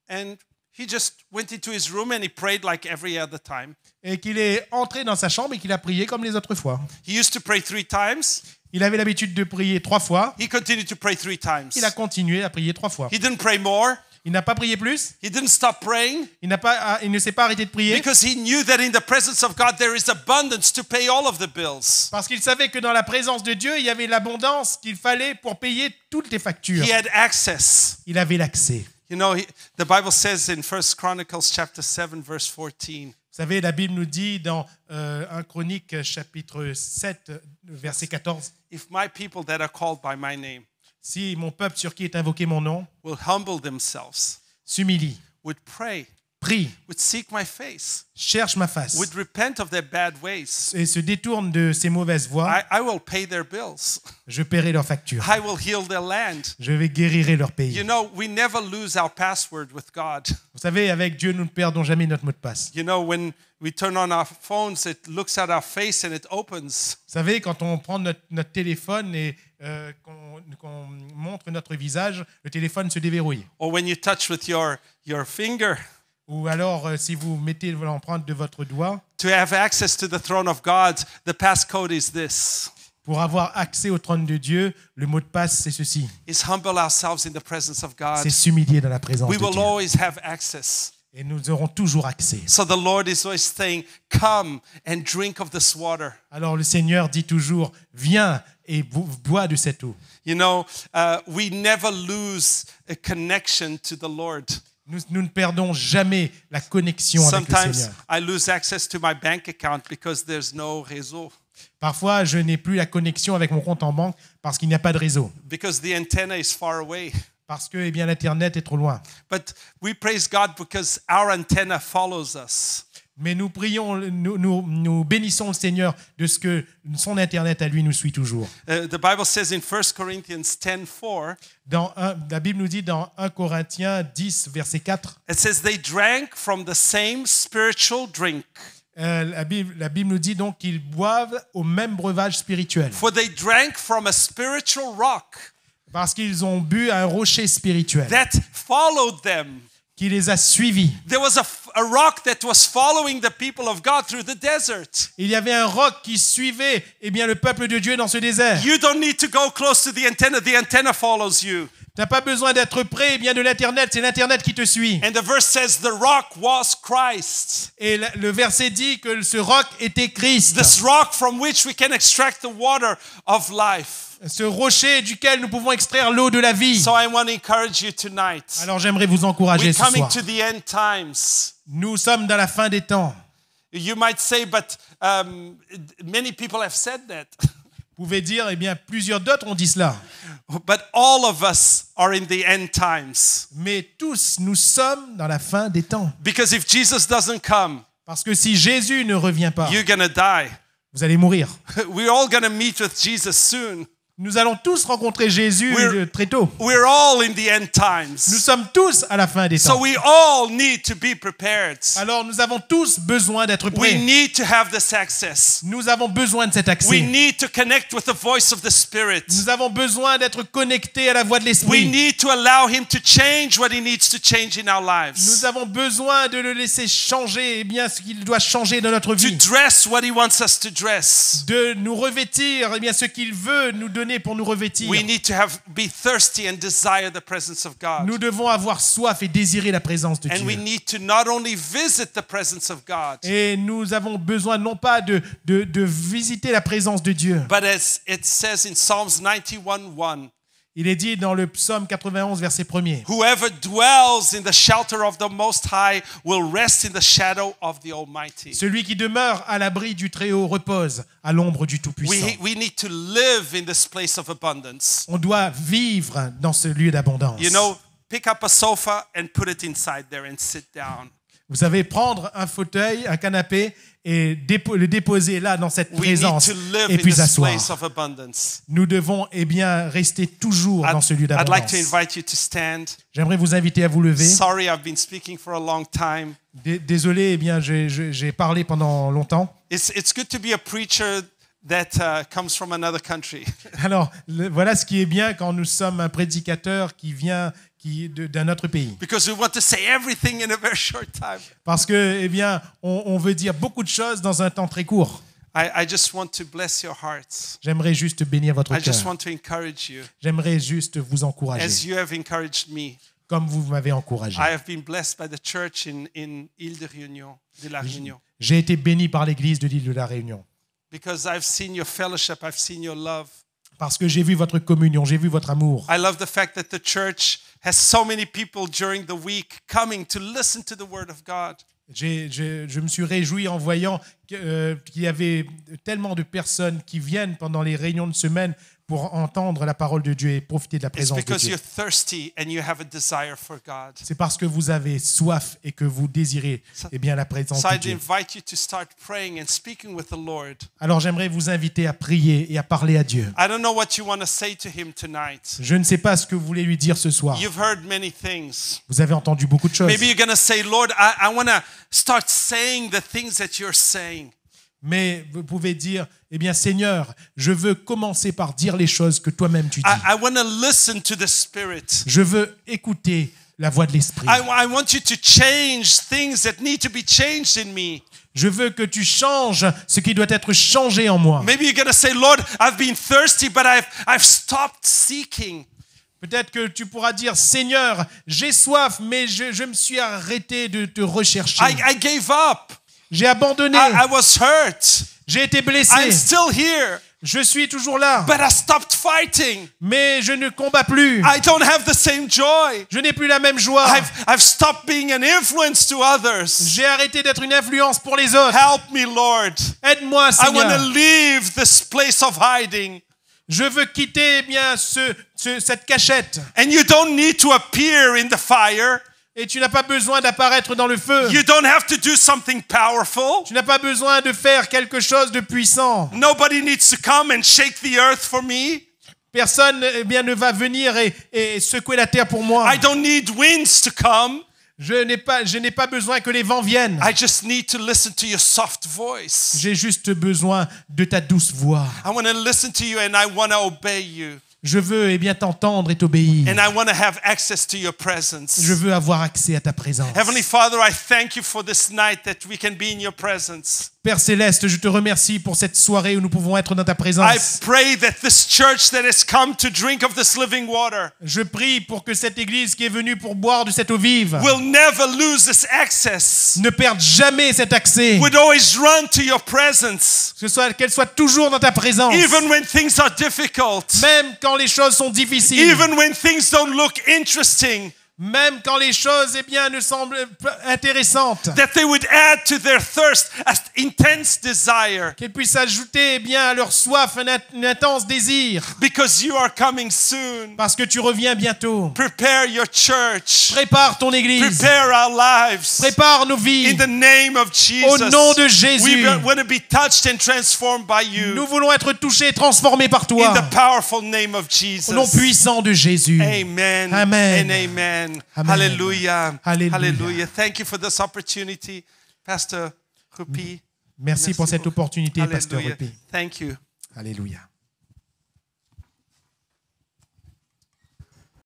Speaker 1: and he just went into his room and he prayed like every other time.
Speaker 2: et qu'il est entré dans sa chambre et qu'il a prié comme les autres fois.
Speaker 1: He used to pray 3 times.
Speaker 2: Il avait l'habitude de prier 3 fois.
Speaker 1: He continued to pray 3 times.
Speaker 2: Il a continué à prier 3 fois.
Speaker 1: He didn't pray more.
Speaker 2: Il n'a pas prié plus.
Speaker 1: He didn't stop praying
Speaker 2: Il ne s'est pas arrêté de prier
Speaker 1: because he knew that in the presence of God there is abundance to pay all of the bills.
Speaker 2: parce qu'il savait que dans la présence de Dieu, il y avait l'abondance qu'il fallait pour payer toutes les factures.
Speaker 1: He had access.
Speaker 2: Il avait l'accès.
Speaker 1: You know, the Bible says in 1 Chronicles chapter 7 verse 14.
Speaker 2: Vous savez, la Bible nous dit dans 1 Chronique chapitre 7 verset 14,
Speaker 1: If my people that are called by my name
Speaker 2: si mon peuple sur qui est invoqué mon nom
Speaker 1: will humble themselves,
Speaker 2: s'humilie,
Speaker 1: would pray,
Speaker 2: prie,
Speaker 1: would seek my face,
Speaker 2: cherche ma face
Speaker 1: would repent of their bad ways,
Speaker 2: et se détourne de ses mauvaises voies,
Speaker 1: I will pay their bills.
Speaker 2: je paierai leurs factures.
Speaker 1: I will heal their land.
Speaker 2: Je vais guérirai leur
Speaker 1: You
Speaker 2: pays.
Speaker 1: know, we never lose our password with God.
Speaker 2: Vous savez, avec Dieu, nous ne perdons jamais notre mot de passe.
Speaker 1: You know, when we turn on our phones, it looks at our face and it opens.
Speaker 2: Vous savez, quand on prend notre téléphone et qu'on montre notre visage, le téléphone se déverrouille.
Speaker 1: Or when you touch with your finger.
Speaker 2: Ou alors, si vous mettez l'empreinte de votre doigt,
Speaker 1: To have access to the throne of God, the passcode is this.
Speaker 2: pour avoir accès au trône de Dieu, le mot de passe, c'est ceci.
Speaker 1: Is humble ourselves in the presence of God.
Speaker 2: C'est s'humilier dans la présence
Speaker 1: We
Speaker 2: de
Speaker 1: will
Speaker 2: Dieu.
Speaker 1: always have access.
Speaker 2: Et nous aurons toujours accès.
Speaker 1: So the Lord is always saying, come and drink of this water.
Speaker 2: Alors le Seigneur dit toujours, viens et bois de cette eau.
Speaker 1: You know, we never lose a connection to the Lord.
Speaker 2: Nous ne perdons jamais la connexion avec le
Speaker 1: Sometimes
Speaker 2: Seigneur.
Speaker 1: I lose access to my bank account because there's no réseau.
Speaker 2: Parfois, je n'ai plus la connexion avec mon compte en banque parce qu'il n'y a pas de réseau.
Speaker 1: Because the antenna is far away.
Speaker 2: Parce que l'Internet est trop loin.
Speaker 1: But we praise God because our antenna follows us.
Speaker 2: Mais nous prions, nous bénissons le Seigneur de ce que son Internet à lui nous suit toujours.
Speaker 1: The Bible says in 1 Corinthians 10:4,
Speaker 2: La Bible nous dit dans 1 Corinthiens 10, verset 4,
Speaker 1: it says they drank from the same spiritual drink.
Speaker 2: la Bible nous dit donc qu'ils boivent au même breuvage spirituel.
Speaker 1: For they drank from a spiritual rock
Speaker 2: Parce qu'ils ont bu à un rocher spirituel
Speaker 1: that followed them.
Speaker 2: qui les a suivis.
Speaker 1: There was a rock that was following the people of God through the desert.
Speaker 2: Il y avait un roc qui suivait le peuple de Dieu dans ce désert.
Speaker 1: You don't need to go close to the antenna follows you.
Speaker 2: Tu n'as pas besoin d'être près de l'Internet, c'est l'Internet qui te suit.
Speaker 1: And the verse says the rock was Christ.
Speaker 2: Et le verset dit que ce roc était Christ.
Speaker 1: This rock from which we can extract the water of life.
Speaker 2: Ce rocher duquel nous pouvons extraire l'eau de la vie.
Speaker 1: So I want to encourage you tonight.
Speaker 2: Alors j'aimerais vous encourager
Speaker 1: We're
Speaker 2: ce
Speaker 1: coming
Speaker 2: soir.
Speaker 1: to the end times.
Speaker 2: Nous sommes dans la fin des temps.
Speaker 1: You might say, but many people have said that.
Speaker 2: Vous pouvez dire, plusieurs d'autres ont dit cela.
Speaker 1: But all of us are in the end times.
Speaker 2: Mais tous, nous sommes dans la fin des temps.
Speaker 1: Because if Jesus doesn't come,
Speaker 2: Parce que si Jésus ne revient pas,
Speaker 1: you're going to die.
Speaker 2: vous allez mourir.
Speaker 1: We're all going to meet with Jesus soon.
Speaker 2: Nous allons tous rencontrer Jésus très tôt.
Speaker 1: We're all in the end
Speaker 2: Nous
Speaker 1: times.
Speaker 2: sommes tous à la fin des
Speaker 1: So
Speaker 2: temps.
Speaker 1: we all need to be prepared.
Speaker 2: Alors nous avons tous besoin d'être
Speaker 1: We
Speaker 2: prêts.
Speaker 1: need to have this access.
Speaker 2: Nous avons besoin de cet
Speaker 1: We
Speaker 2: accès.
Speaker 1: need to connect with the voice of the Spirit.
Speaker 2: Nous avons besoin d'être connectés à la voix de
Speaker 1: We
Speaker 2: l'Esprit.
Speaker 1: need to allow Him to change what He needs to change in our lives.
Speaker 2: Nous avons besoin de le laisser changer ce qu'il doit changer dans notre
Speaker 1: To
Speaker 2: vie.
Speaker 1: dress what He wants us to dress.
Speaker 2: De nous revêtir ce qu'il veut nous donner pour nous revêtir.
Speaker 1: We need to be thirsty and desire the presence of God.
Speaker 2: Nous devons avoir soif et désirer la présence de
Speaker 1: And we
Speaker 2: Dieu.
Speaker 1: need to not only visit the presence of God,
Speaker 2: Et nous avons besoin non pas de visiter la présence de Dieu.
Speaker 1: but as it says in Psalms 91:1,
Speaker 2: Il est dit dans le psaume 91, verset 1er.
Speaker 1: whoever dwells in the shelter of the Most High will rest in the shadow of the Almighty.
Speaker 2: Celui qui demeure à l'abri du Très-Haut repose à l'ombre du Tout-Puissant.
Speaker 1: We need to live in this place of abundance.
Speaker 2: On doit vivre dans ce lieu d'abondance.
Speaker 1: You know, pick up a sofa and put it inside there and sit down.
Speaker 2: Vous savez, prendre un fauteuil, un canapé et le déposer là dans cette
Speaker 1: We need
Speaker 2: présence
Speaker 1: to live
Speaker 2: et
Speaker 1: in
Speaker 2: puis
Speaker 1: this
Speaker 2: s'asseoir.
Speaker 1: place of abundance.
Speaker 2: Nous devons rester toujours dans ce lieu
Speaker 1: I'd like
Speaker 2: d'abondance.
Speaker 1: to invite you to stand.
Speaker 2: J'aimerais vous inviter à vous lever.
Speaker 1: Sorry, I've been speaking for a long time.
Speaker 2: Désolé, j'ai parlé pendant longtemps.
Speaker 1: It's good to be a preacher that comes from another country.
Speaker 2: Alors, voilà ce qui est bien quand nous sommes un prédicateur qui vient d'un autre pays.
Speaker 1: Because we want to say everything in a very short time.
Speaker 2: Parce que, on veut dire beaucoup de choses dans un temps très court.
Speaker 1: I just want to bless your hearts.
Speaker 2: J'aimerais juste bénir votre
Speaker 1: I just
Speaker 2: cœur.
Speaker 1: want to encourage you
Speaker 2: J'aimerais juste vous
Speaker 1: as
Speaker 2: encourager,
Speaker 1: you have encouraged me.
Speaker 2: comme vous m'avez encouragé.
Speaker 1: I have been blessed by the church in Île de la Réunion.
Speaker 2: J'ai été béni par l'église de l'île de la Réunion.
Speaker 1: Because I've seen your fellowship, I've seen your love.
Speaker 2: Parce que j'ai vu votre communion, j'ai vu votre amour.
Speaker 1: I love the fact that the church has so many people during the week coming to listen to the Word of God.
Speaker 2: Je me suis réjoui en voyant qu'il y avait tellement de personnes qui viennent pendant les réunions de semaine pour entendre la parole de Dieu et profiter de la
Speaker 1: It's
Speaker 2: présence de
Speaker 1: because
Speaker 2: Dieu.
Speaker 1: you're thirsty and you have a desire for God.
Speaker 2: C'est parce que vous avez soif et que vous désirez la présence
Speaker 1: So
Speaker 2: de
Speaker 1: I'd
Speaker 2: Dieu.
Speaker 1: invite you to start praying and speaking with the Lord.
Speaker 2: Alors j'aimerais vous inviter à prier et à parler à Dieu.
Speaker 1: I don't know what you want to say to Him tonight.
Speaker 2: Je ne sais pas ce que vous voulez lui dire ce soir.
Speaker 1: You've heard many things.
Speaker 2: Vous avez entendu beaucoup de choses.
Speaker 1: Maybe you're going to say, Lord, I want to start saying the things that you're saying.
Speaker 2: Mais vous pouvez dire, Seigneur, je veux commencer par dire les choses que toi-même tu dis.
Speaker 1: I want to listen to the Spirit.
Speaker 2: Je veux écouter la voix de l'Esprit.
Speaker 1: I want you to change things that need to be changed in me.
Speaker 2: Je veux que tu changes ce qui doit être changé en moi.
Speaker 1: Maybe you're going to say, Lord, I've been thirsty, but I've stopped seeking.
Speaker 2: Peut-être que tu pourras dire, Seigneur, j'ai soif, mais je me suis arrêté de te rechercher.
Speaker 1: I gave up.
Speaker 2: J'ai abandonné.
Speaker 1: I was hurt.
Speaker 2: J'ai été blessé.
Speaker 1: I'm still here,
Speaker 2: Je suis toujours là.
Speaker 1: but I stopped fighting.
Speaker 2: Mais je ne combats plus.
Speaker 1: I don't have the same joy.
Speaker 2: Je n'ai plus la même joie.
Speaker 1: I've stopped being an influence to others.
Speaker 2: J'ai arrêté d'être une influence pour les autres.
Speaker 1: Help me, Lord.
Speaker 2: Aide-moi,
Speaker 1: I want to
Speaker 2: Seigneur.
Speaker 1: leave this place of hiding.
Speaker 2: Je veux quitter cette cachette.
Speaker 1: And you don't need to appear in the fire.
Speaker 2: Et tu n'as pas besoin d'apparaître dans le feu.
Speaker 1: You don't have to do something powerful.
Speaker 2: Tu n'as pas besoin de faire quelque chose de puissant.
Speaker 1: Nobody needs to come and shake the earth for me.
Speaker 2: Personne ne va venir et secouer la terre pour moi.
Speaker 1: I don't need winds to come.
Speaker 2: Je n'ai pas besoin que les vents viennent.
Speaker 1: I just need to listen to your soft voice.
Speaker 2: J'ai juste besoin de ta douce voix.
Speaker 1: I want to listen to you and I want to obey you.
Speaker 2: Je veux t'entendre et t'obéir.
Speaker 1: And I want to have access to your presence.
Speaker 2: Je veux avoir accès à ta présence.
Speaker 1: Heavenly Father, I thank you for this night that we can be in your presence.
Speaker 2: Père Céleste, je te remercie pour cette soirée où nous pouvons être dans ta
Speaker 1: I
Speaker 2: présence.
Speaker 1: pray that this church that has come to drink of this living water
Speaker 2: Je prie pour que cette église qui est venue pour boire de cette eau vive
Speaker 1: will never lose this access.
Speaker 2: ne perde jamais cet accès.
Speaker 1: Would always run to your presence.
Speaker 2: Qu'elle soit toujours dans ta présence.
Speaker 1: Even when things are difficult.
Speaker 2: Même quand les choses sont difficiles.
Speaker 1: Even when things don't look interesting.
Speaker 2: même quand les choses ne semblent pas intéressantes.
Speaker 1: That they would add to their thirst an intense desire.
Speaker 2: Qu'ils puissent ajouter à leur soif un intense désir.
Speaker 1: Because you are coming soon.
Speaker 2: Parce que tu reviens bientôt.
Speaker 1: Prepare your church.
Speaker 2: Prépare ton église.
Speaker 1: Prepare our lives.
Speaker 2: Prépare nos vies.
Speaker 1: In the name of Jesus.
Speaker 2: Au nom de Jésus.
Speaker 1: We want to be touched and transformed by you.
Speaker 2: Nous voulons être touchés et transformés par toi.
Speaker 1: In the powerful name of Jesus.
Speaker 2: Au nom puissant de Jésus.
Speaker 1: Amen.
Speaker 2: Amen.
Speaker 1: And amen.
Speaker 2: Amen.
Speaker 1: Hallelujah.
Speaker 2: Hallelujah.
Speaker 1: Hallelujah. Thank you for this opportunity, Pastor Rupi.
Speaker 2: Merci pour cette opportunité, Pasteur
Speaker 1: Hallelujah.
Speaker 2: Rupi.
Speaker 1: Thank you.
Speaker 2: Alléluia.